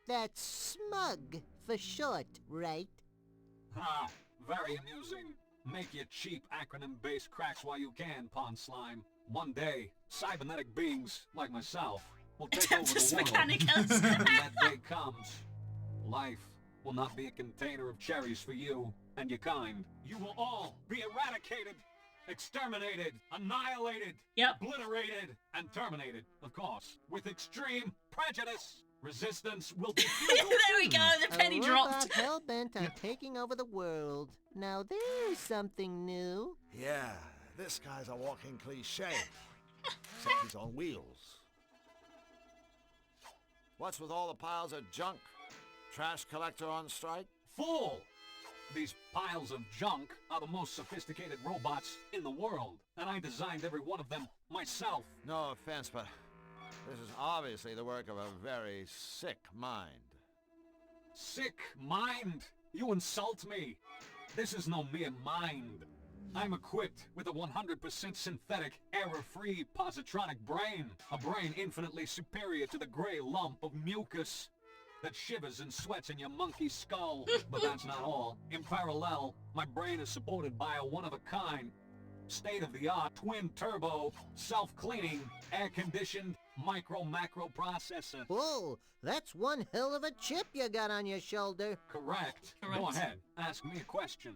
That's smug for short, right? Ha! Very amusing. Make your cheap acronym-based cracks while you can, Pond Slime. One day, cybernetic beings, like myself, will take over the world. When that day comes, life will not be a container of cherries for you and your kind. You will all be eradicated, exterminated, annihilated, obliterated, and terminated, of course, with extreme prejudice. Resistance will be futile. There we go, the penny dropped. Hell-bent on taking over the world. Now there's something new. Yeah, this guy's a walking cliche. Except he's on wheels. What's with all the piles of junk? Trash collector on strike? Fool! These piles of junk are the most sophisticated robots in the world, and I designed every one of them myself. No offense, but this is obviously the work of a very sick mind. Sick mind? You insult me. This is no mere mind. I'm equipped with a 100% synthetic, error-free positronic brain. A brain infinitely superior to the gray lump of mucus that shivers and sweats in your monkey skull. But that's not all. In parallel, my brain is supported by a one-of-a-kind, state-of-the-art, twin-turbo, self-cleaning, air-conditioned, micro-macro processor. Whoa, that's one hell of a chip you got on your shoulder. Correct. Go ahead, ask me a question.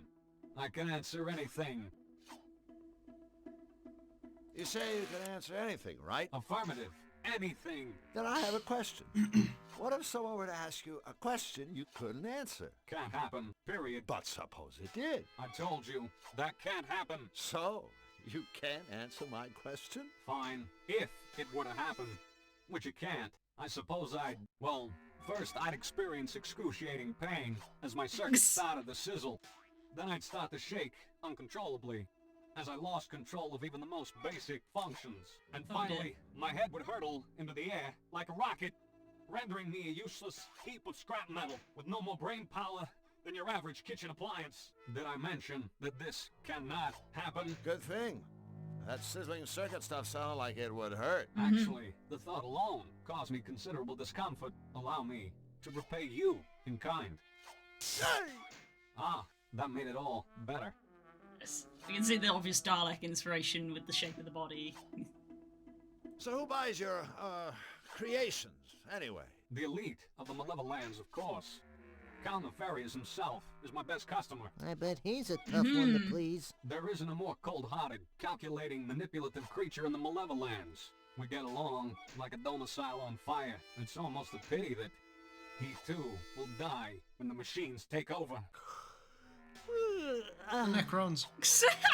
I can answer anything. You say you can answer anything, right? Affirmative. Anything. Then I have a question. What if someone were to ask you a question you couldn't answer? Can't happen, period. But suppose it did. I told you, that can't happen. So, you can't answer my question? Fine, if it were to happen. Which it can't. I suppose well, first I'd experience excruciating pain as my circuits started to sizzle. Then I'd start to shake uncontrollably as I lost control of even the most basic functions. And finally, my head would hurtle into the air like a rocket, rendering me a useless heap of scrap metal with no more brain power than your average kitchen appliance. Did I mention that this cannot happen? Good thing. That sizzling circuit stuff sounded like it would hurt. Actually, the thought alone caused me considerable discomfort. Allow me to repay you in kind. Ah, that made it all better. Yes. You can see the obvious Dalek inspiration with the shape of the body. So who buys your, creations, anyway? The elite of the Malevolence, of course. Count Nefarious himself is my best customer. I bet he's a tough one to please. There isn't a more cold-hearted, calculating, manipulative creature in the Malevolence. We get along like a domicile on fire. It's almost a pity that he, too, will die when the machines take over. Necrons.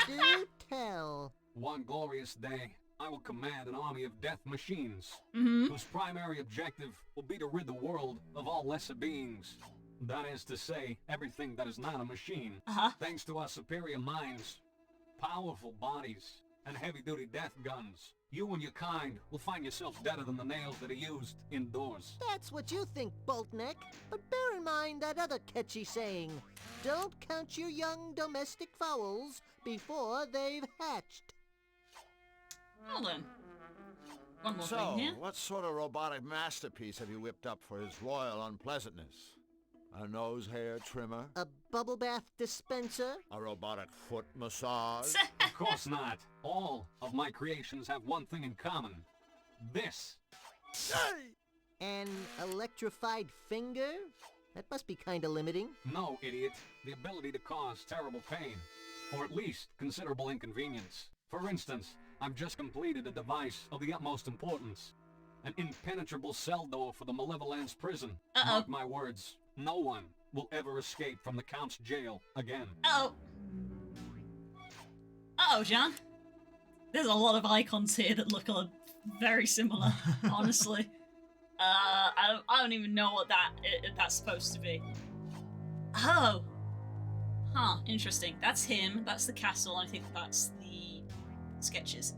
Do tell. One glorious day, I will command an army of death machines, Mm-hmm. whose primary objective will be to rid the world of all lesser beings. That is to say, everything that is not a machine. Thanks to our superior minds, powerful bodies, and heavy-duty death guns, you and your kind will find yourselves deader than the nails that are used indoors. That's what you think, Boltneck. But bear in mind that other catchy saying, don't count your young domestic fowls before they've hatched. Well then. One more So, thing here. what sort of robotic masterpiece have you whipped up for his royal unpleasantness? A nose hair trimmer? A bubble bath dispenser? A robotic foot massage? Of course not. All of my creations have one thing in common. This. An electrified finger? That must be kinda limiting. No, idiot. The ability to cause terrible pain. Or at least considerable inconvenience. For instance, I've just completed a device of the utmost importance. An impenetrable cell door for the Malevolence prison. Mark my words, no one will ever escape from the Count's jail again. Uh-oh, John. There's a lot of icons here that look very similar, honestly. I don't even know what that's supposed to be. Oh. Huh, interesting. That's him, that's the castle, I think that's the sketches.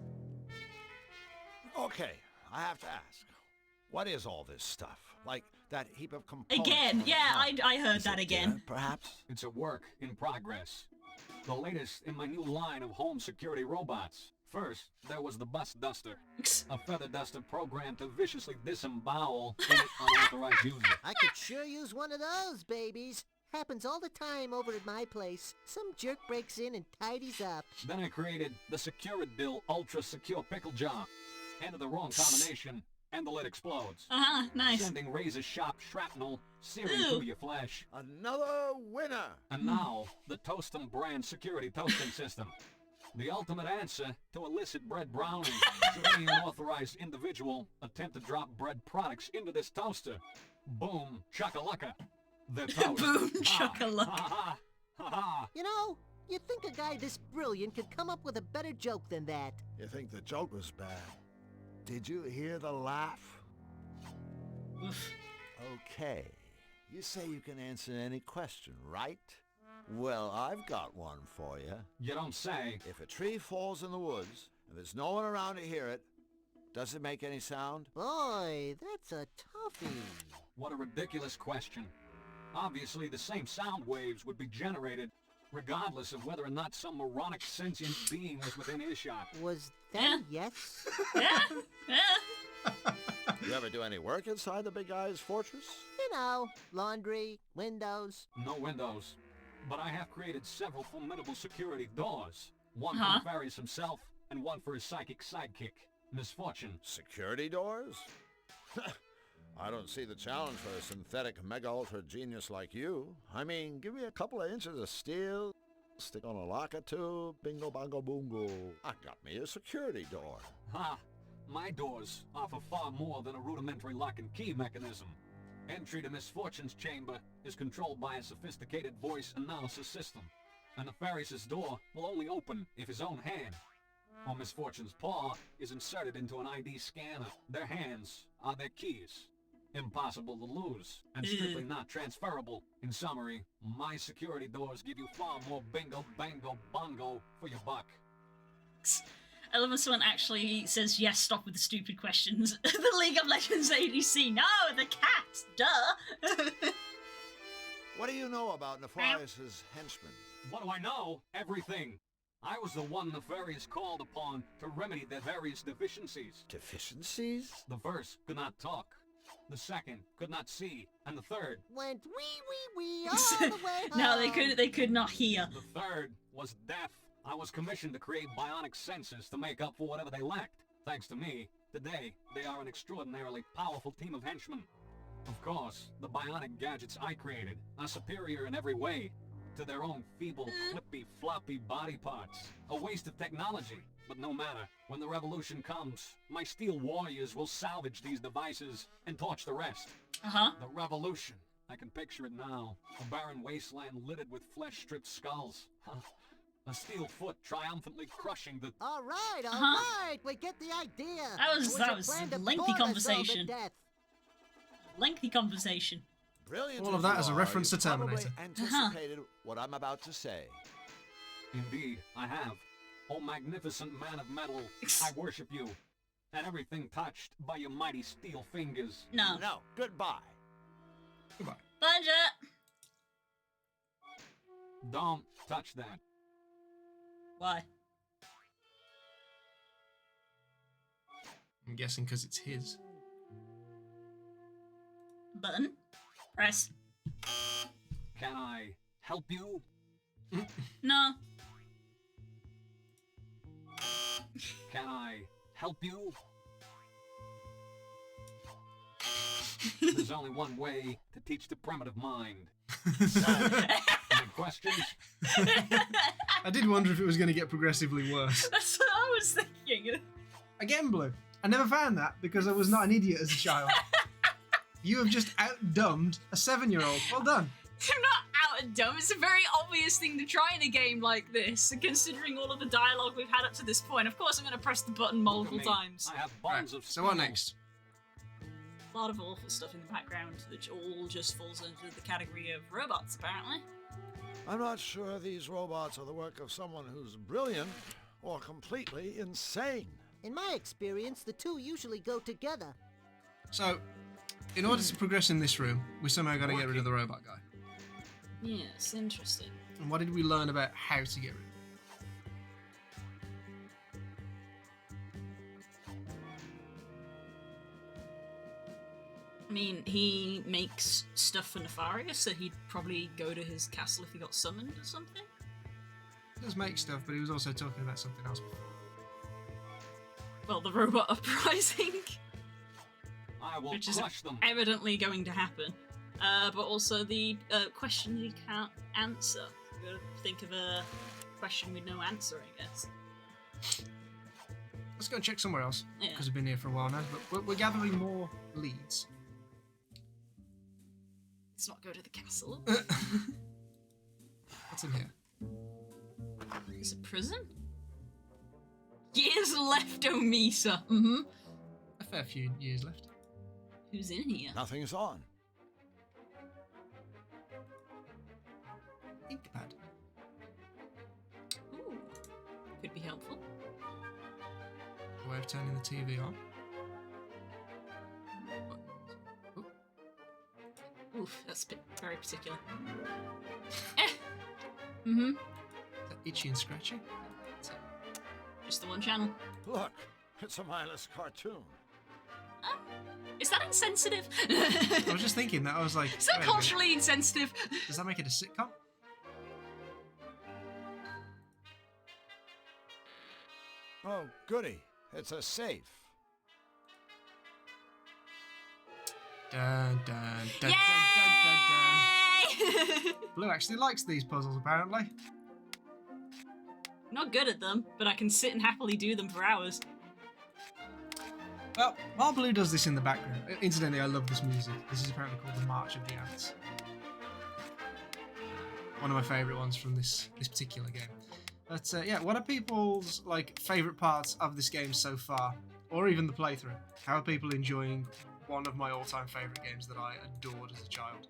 Okay, I have to ask. What is all this stuff? Like that heap of components? Again, yeah, I heard that again. Perhaps? It's a work in progress. The latest in my new line of home security robots. First, there was the Bus Duster, a feather duster programmed to viciously disembowel any unauthorized user. I could sure use one of those, babies. Happens all the time over at my place. Some jerk breaks in and tidies up. Then I created the Securidill Ultra Secure Pickle Jar. Enter the wrong combination, and the lid explodes. Nice. Sending razor-sharp shrapnel searing through your flesh. Another winner! And now, the Toastum brand security toasting system. The ultimate answer to illicit bread browning. Should any unauthorized individual attempt to drop bread products into this toaster, boom, shakalaka. They're toast. Boom, shakalaka. You know, you'd think a guy this brilliant could come up with a better joke than that. You think the joke was bad? Did you hear the laugh? Okay. You say you can answer any question, right? Well, I've got one for you. You don't say. If a tree falls in the woods, and there's no one around to hear it, does it make any sound? Boy, that's a toughie. What a ridiculous question. Obviously, the same sound waves would be generated regardless of whether or not some moronic sentient being was within earshot. Was that yes? You ever do any work inside the big guy's fortress? You know, laundry, windows. No windows. But I have created several formidable security doors. One for Nefarious himself, and one for his psychic sidekick, Misfortune. Security doors? I don't see the challenge for a synthetic mega-ultra genius like you. I mean, give me a couple of inches of steel, stick on a lock or two, bingo bongo boongo. I got me a security door. Ha! My doors offer far more than a rudimentary lock and key mechanism. Entry to Misfortune's chamber is controlled by a sophisticated voice analysis system. A Nefarious's door will only open if his own hand or Misfortune's paw is inserted into an ID scanner. Their hands are their keys. Impossible to lose, and strictly not transferable. In summary, my security doors give you far more bingo, bango, bongo for your buck. I love when someone actually says, yes, stop with the stupid questions. The League of Legends ADC, no, the cat, duh. What do you know about Nefarious' henchmen? What do I know? Everything. I was the one Nefarious called upon to remedy their various deficiencies. Deficiencies? The first could not talk. The second could not see, and the third went wee all the way home. No, they could not hear. The third was deaf. I was commissioned to create bionic senses to make up for whatever they lacked. Thanks to me, today they are an extraordinarily powerful team of henchmen. Of course, the bionic gadgets I created are superior in every way to their own feeble, flippy, floppy body parts. A waste of technology. But no matter, when the revolution comes, my steel warriors will salvage these devices and torch the rest. The revolution. I can picture it now. A barren wasteland littered with flesh-stripped skulls. A steel foot triumphantly crushing the... All right, we get the idea. That was a lengthy conversation. Lengthy conversation. Brilliant. All of that as a reference to Terminator. Anticipated what I'm about to say. Indeed, I have. Oh magnificent man of metal, I worship you. And everything touched by your mighty steel fingers. No. No, goodbye. Goodbye. Plunger! Don't touch that. Why? guessing because it's his. Button. Press. Can I help you? No. Can I help you? There's only one way to teach the primitive mind. Any questions? I did wonder if it was going to get progressively worse. That's what I was thinking. Again, Blue. I never found that because I was not an idiot as a child. You have just outdumbed a 7-year-old. Well done. I'm not out and dumb. It's a very obvious thing to try in a game like this, considering all of the dialogue we've had up to this point. Of course, I'm going to press the button multiple times. I have bombs of So what next? A lot of awful stuff in the background, which all just falls into the category of robots, apparently. I'm not sure these robots are the work of someone who's brilliant or completely insane. In my experience, the two usually go together. So, in order to progress in this room, we somehow got to get rid of the robot guy. Yes, interesting. And what did we learn about how to get rid of him? I mean, he makes stuff for Nefarious, so he'd probably go to his castle if he got summoned or something. He does make stuff, but he was also talking about something else before. Well, the robot uprising. I will which is crush them. evidently going to happen. But also the question you can't answer. We've got to think of a question with no answer, I guess. Let's go and check somewhere else, Yeah. because we've been here for a while now, but we're gathering more leads. Let's not go to the castle. What's in here? Is it prison? Years left, Omisa. Mm-hmm. A fair few years left. Who's in here? Nothing's on. Ink pad. Ooh. Could be helpful. A way of turning the TV on. Oof, that's very particular. Mm-hmm. Is that itchy and scratchy? Just the one channel. Look, it's a mindless cartoon. Is that insensitive? I was just thinking that. I was like, Is that wait a minute. culturally insensitive? Does that make it a sitcom? Oh, goody. It's a safe. Dun, dun, dun, dun, dun, dun, dun. Blue actually likes these puzzles, apparently. I'm not good at them, but I can sit and happily do them for hours. Well, while Blue does this in the background, incidentally, I love this music. This is apparently called the March of the Ants. One of my favourite ones from this particular game. But yeah, what are people's favourite parts of this game so far, or even the playthrough? How are people enjoying one of my all-time favourite games that I adored as a child?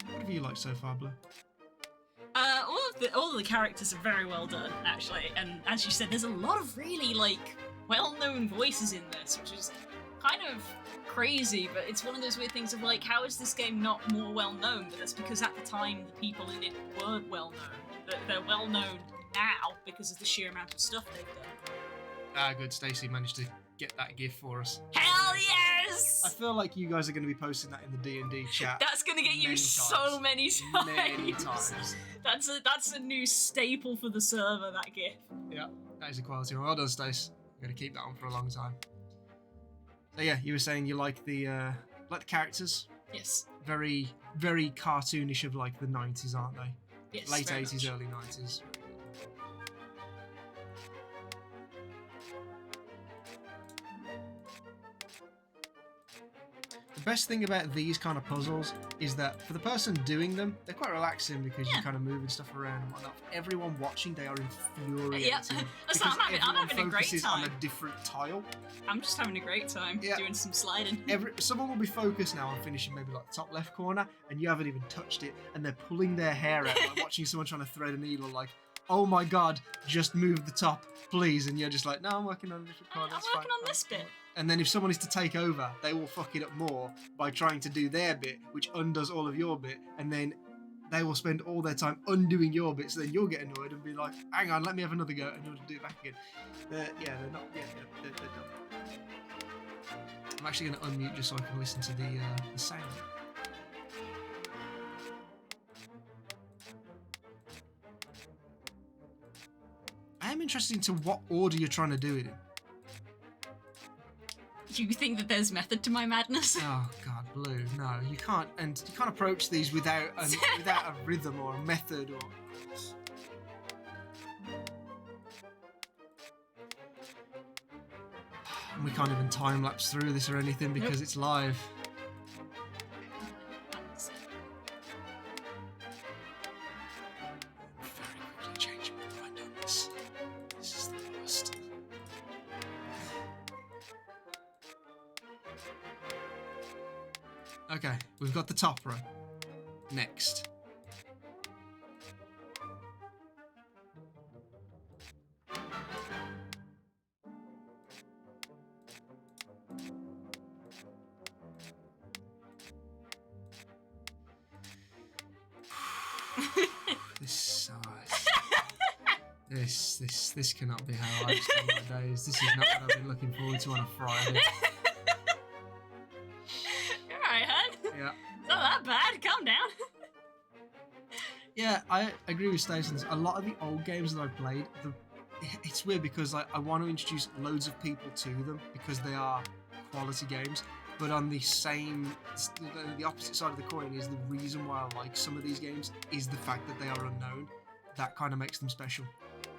What have you liked so far, Blue? All of the characters are very well done, actually, and as you said, there's a lot of really well-known voices in this, which is kind of crazy. But it's one of those weird things of how is this game not more well-known? But that's because at the time the people in it weren't well-known. They're well-known now because of the sheer amount of stuff they've done. Ah, good. Stacey managed to get that GIF for us. Hell yes! I feel like you guys are going to be posting that in the D&D chat. That's gonna get you so many times. Many times. That's a new staple for the server. That GIF. Yeah, that is a quality one. Well done, Stace. I'm going to keep that on for a long time. So yeah, you were saying you like the characters? Yes. Very, very cartoonish of the 90s, aren't they? Yes. Late very 80s, much. early 90s. The best thing about these kind of puzzles is that for the person doing them, they're quite relaxing because you're kind of moving stuff around and whatnot. For everyone watching, they are infuriating. Yeah. because I'm having a great focuses time. on a different tile. I'm just having a great time doing some sliding. Someone will be focused now on finishing maybe the top left corner, and you haven't even touched it, and they're pulling their hair out, watching someone trying to thread a needle, oh my god, just move the top, please. And you're just like, no, I'm working on a different corner. I'm working on this bit. And then if someone is to take over, they will fuck it up more by trying to do their bit, which undoes all of your bit. And then they will spend all their time undoing your bits, so then you'll get annoyed and be like, hang on, let me have another go, and you'll do it back again. They're not, they're dumb. I'm actually going to unmute just so I can listen to the sound. I am interested into what order you're trying to do it in. Do you think that there's method to my madness? Oh God, Blue, no, you can't, and you can't approach these without a rhythm or a method or. And we can't even time lapse through this or anything because it's live. Very quickly change my mind on this. This is the worst. Okay, we've got the top row. Next. This sucks. This cannot be how I spend my days. This is not what I've been looking forward to on a Friday. Alright, hun. Yeah. It's not that bad. Calm down. Yeah, I agree with Stacey. A lot of the old games that I've played, it's weird because I want to introduce loads of people to them because they are quality games. But on the opposite side of the coin is the reason why I like some of these games is the fact that they are unknown. That kind of makes them special.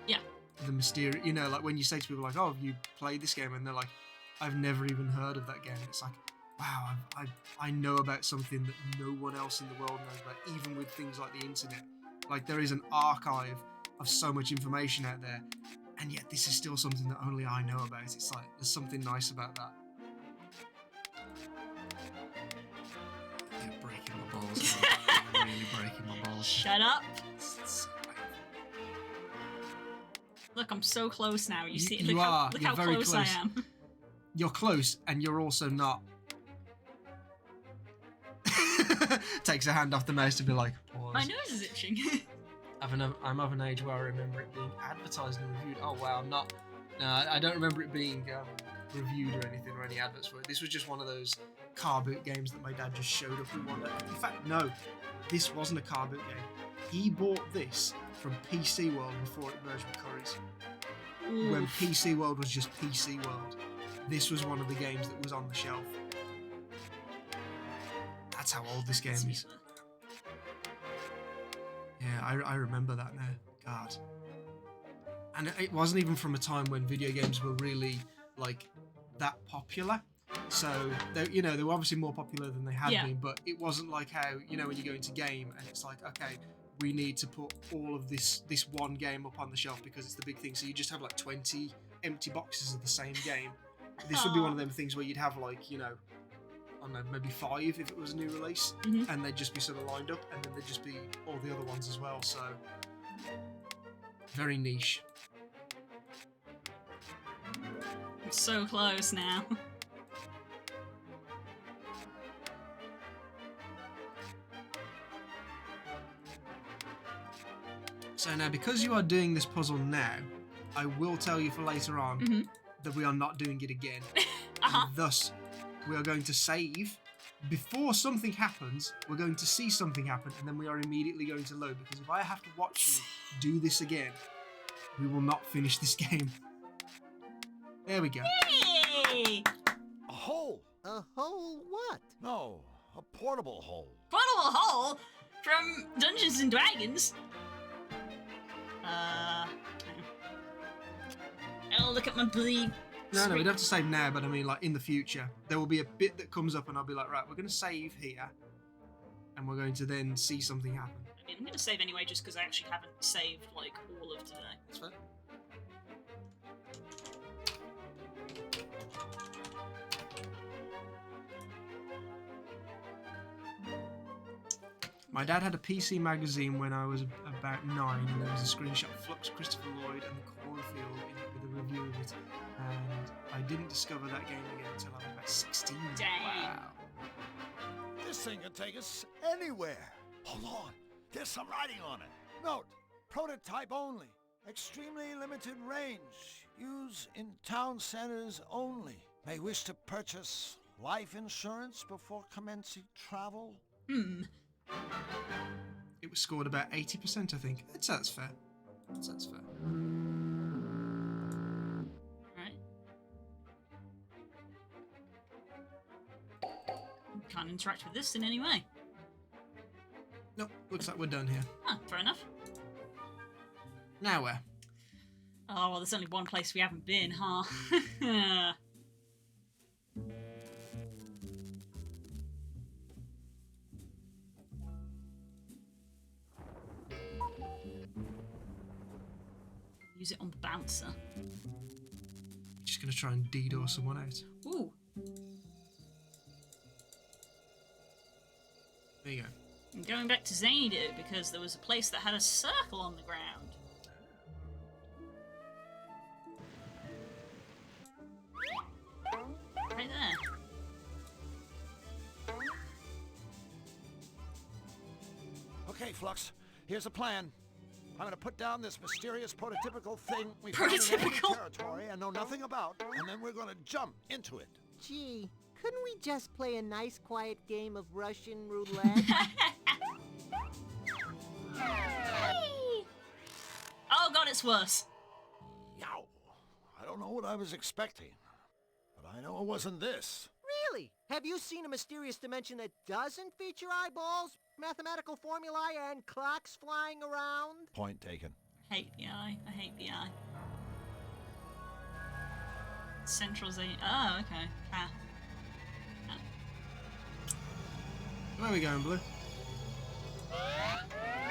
Yeah. The mysterious, you know, like when you say to people like, "Oh, have you played this game?" and they're like, "I've never even heard of that game." It's like, wow, I know about something that no one else in the world knows about, even with things like the internet. Like there is an archive of so much information out there, and yet this is still something that only I know about. It's like there's something nice about that. You're breaking my balls. You're really breaking my balls. Shut up. Look, I'm so close now. You see? You are. Look You're how very close I am. You're close, and you're also not. Takes a hand off the mouse to be like, pause. My nose is itching. I'm of an age where I remember it being advertised and reviewed. Oh wow, no, I don't remember it being reviewed or anything or any adverts for it. This was just one of those car boot games that my dad just showed up with one day. In fact, no, this wasn't a car boot game. He bought this from PC World before it merged with Curry's. When PC World was just PC World. This was one of the games that was on the shelf. That's how old this game is. Yeah, I remember that now. God. And it wasn't even from a time when video games were really, like, that popular. So, they were obviously more popular than they had been, but it wasn't like how, when you go into game and it's like, okay, we need to put all of this one game up on the shelf because it's the big thing. So you just have like 20 empty boxes of the same game. This would be one of them things where you'd have like, I don't know, maybe 5 if it was a new release, and they'd just be sort of lined up, and then there'd just be all the other ones as well. So very niche. I'm so close now. So now, because you are doing this puzzle now, I will tell you for later on that we are not doing it again. And thus, we are going to save. Before something happens, we're going to see something happen, and then we are immediately going to load. Because if I have to watch you do this again, we will not finish this game. There we go. Hey! A hole! A hole what? No, a portable hole. Portable hole from Dungeons and Dragons. I'll look at my bleed. No, we don't have to save now, but I mean, like, in the future, there will be a bit that comes up and I'll be like, right, we're going to save here, and we're going to then see something happen. I mean, I'm going to save anyway, just because I actually haven't saved, like, all of today. That's fair. My dad had a PC magazine when I was about 9, and there was a screenshot of Flux, Christopher Lloyd, and the cornfield in it with a review of it. And I didn't discover that game again until I was about 16. Dang. Wow. This thing can take us anywhere. Hold on. There's some writing on it. Note, prototype only. Extremely limited range. Use in town centers only. May wish to purchase life insurance before commencing travel. It was scored about 80%, I think. That's fair. That's fair. Right. Can't interact with this in any way. Nope, looks like we're done here. Ah, fair enough. Now where? Oh, well, there's only one place we haven't been, huh? Use it on the bouncer. Just gonna try and DDoS someone out. Ooh. There you go. I'm going back to Xanadu because there was a place that had a circle on the ground. Right there. Okay, Flux, here's a plan. I'm gonna put down this mysterious prototypical thing we found in enemy territory and know nothing about, and then we're gonna jump into it. Gee, couldn't we just play a nice quiet game of Russian roulette? Oh god, it's worse. Yow. I don't know what I was expecting, but I know it wasn't this. Really? Have you seen a mysterious dimension that doesn't feature eyeballs, mathematical formulae, and clocks flying around? Point taken. Hate the eye. I hate the eye. Central Xanadu. Oh, okay. Ah. Where are we going, Blue?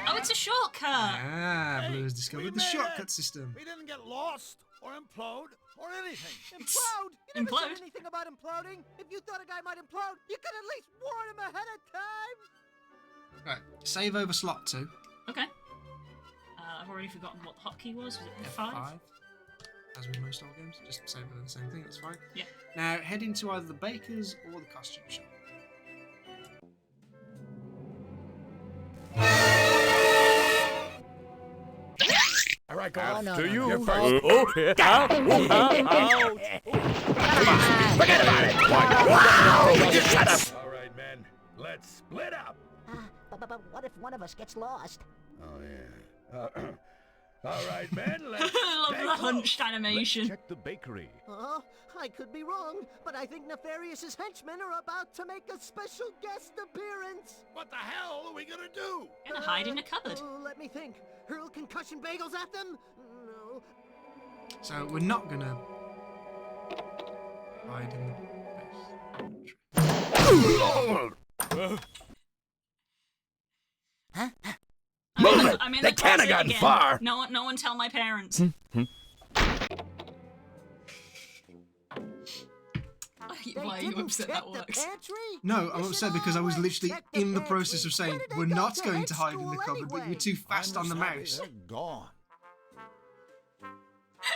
Oh, it's a shortcut! Ah, Blue has discovered the shortcut system. We didn't get lost or implode or anything. Implode? You never Implode? said anything about imploding. If you thought a guy might implode, you could at least warn him ahead of time. Right, save over slot 2. Okay. I've already forgotten what the hotkey was. Was it F5? F5. As with most old games, just save over the same thing, that's fine. Yeah. Now, head into either the baker's or the costume shop. All right, go After on. you. You're first. Forget about it. Wow. Just shut up. All right, men. Let's split up. But what if one of us gets lost? Oh, yeah. All right, men. Let's I love stay the hunched close. animation. Check the bakery. I could be wrong, but I think Nefarious's henchmen are about to make a special guest appearance. What the hell are we gonna do? Gonna hide in a cupboard. Let me think. Hurl concussion bagels at them? No. So, we're not gonna hide in the Move it! I'm in They the can't have closet gotten again. far. No one tell my parents. Why are you upset that works? No, I'm upset because I was literally in the process of saying we're not going to hide in the cupboard, but you were too fast on the mouse. They're gone.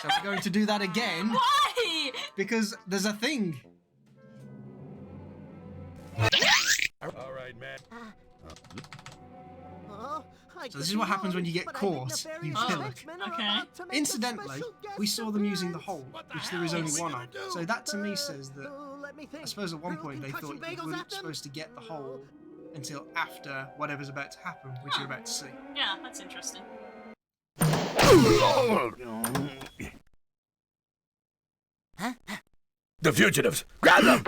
So we're going to do that again. Why? Because there's a thing. All right, man. So this is what happens when you get caught, you kill it. Okay. Incidentally, we saw them using the hole, which there is only one on. So that to me says that, I suppose at one point they thought you weren't supposed to get the hole until after whatever's about to happen, which you're about to see. Yeah, that's interesting. The fugitives! Grab them!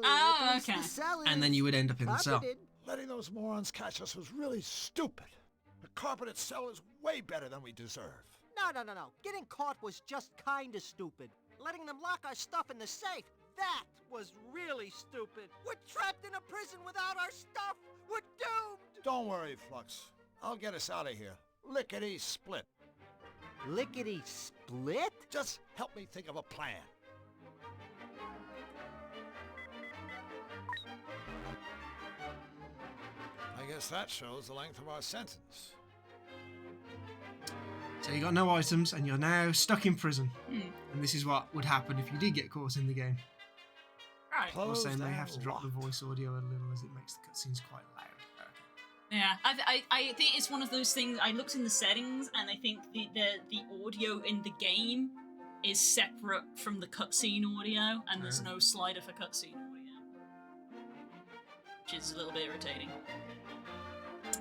Oh, okay. And then you would end up in the cell. Letting those morons catch us was really stupid. The carpeted cell is way better than we deserve. No. Getting caught was just kinda stupid. Letting them lock our stuff in the safe, that was really stupid. We're trapped in a prison without our stuff. We're doomed. Don't worry, Flux. I'll get us out of here. Lickety split. Lickety split? Just help me think of a plan. I guess that shows the length of our sentence. So you got no items, and you're now stuck in prison. And this is what would happen if you did get caught in the game. Right. I was Close saying they that have to drop the locked. voice audio a little as it makes the cutscenes quite loud. Yeah, I think it's one of those things. I looked in the settings, and I think the audio in the game is separate from the cutscene audio, and there's no slider for cutscene audio, which is a little bit irritating.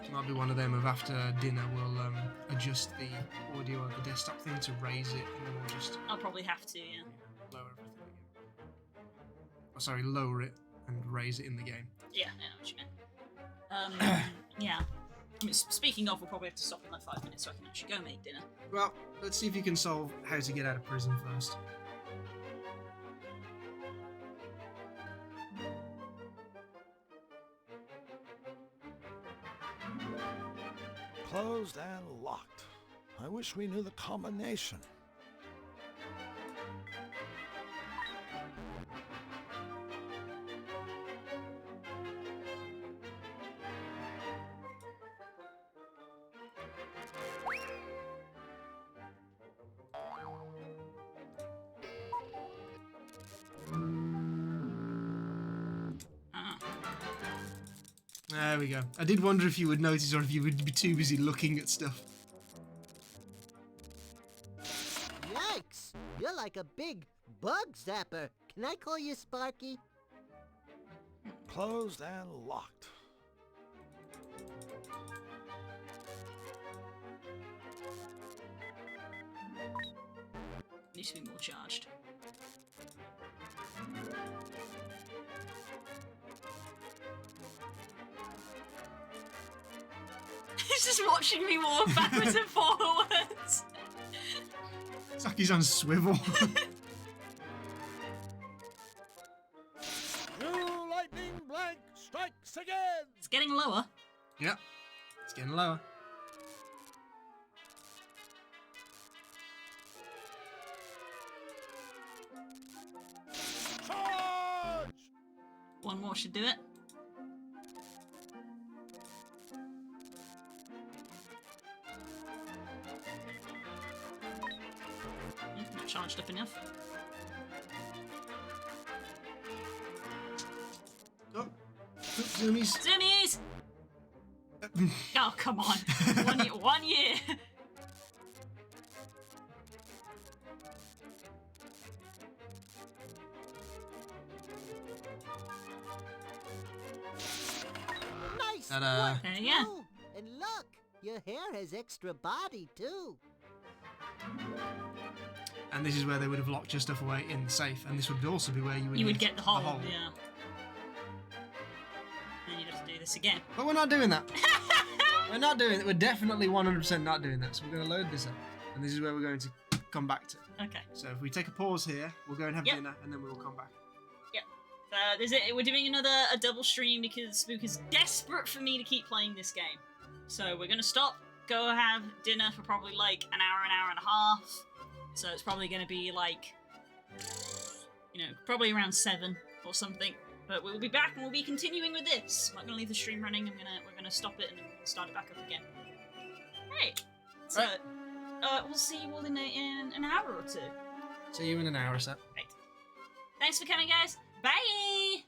It might be one of them of after dinner we'll adjust the audio of the desktop thing to raise it, and then we'll just I'll probably have to, yeah. lower everything again. Oh, sorry, lower it and raise it in the game. Yeah, I know what you meant. Yeah. I mean, speaking of, we'll probably have to stop in like 5 minutes so I can actually go make dinner. Well, let's see if you can solve how to get out of prison first. Closed and locked. I wish we knew the combination. There we go. I did wonder if you would notice or if you would be too busy looking at stuff. Yikes! You're like a big bug zapper. Can I call you Sparky? Closed and locked. Needs to be more charged. He's just watching me walk backwards and forwards. It's like he's on swivel. New lightning blank strikes again! It's getting lower. Yeah, it's getting lower. Charge! One more should do it. Not charged up enough. Oh, zoomies. Zoomies! Oh, come on. 1 year. 1 year. Nice Ta-da. work, There you go. Blue. And look, your hair has extra body too. And this is where they would have locked your stuff away in the safe, and this would also be where you would get the hole, yeah. And you'd have to do this again. But we're not doing that. We're not doing it. We're definitely 100% not doing that. So we're going to load this up, and this is where we're going to come back to. Okay. So if we take a pause here, we'll go and have Yep. dinner, and then we'll come back. Yep. We're doing a double stream because Spook is desperate for me to keep playing this game. So we're gonna stop, go have dinner for probably like an hour and a half. So it's probably gonna be like, probably around 7 or something. But we'll be back and we'll be continuing with this. I'm not gonna leave the stream running. We're gonna stop it and then we'll start it back up again. Right. So we'll see you all in an hour or two. See you in an hour or so. Right. Thanks for coming, guys. Bye.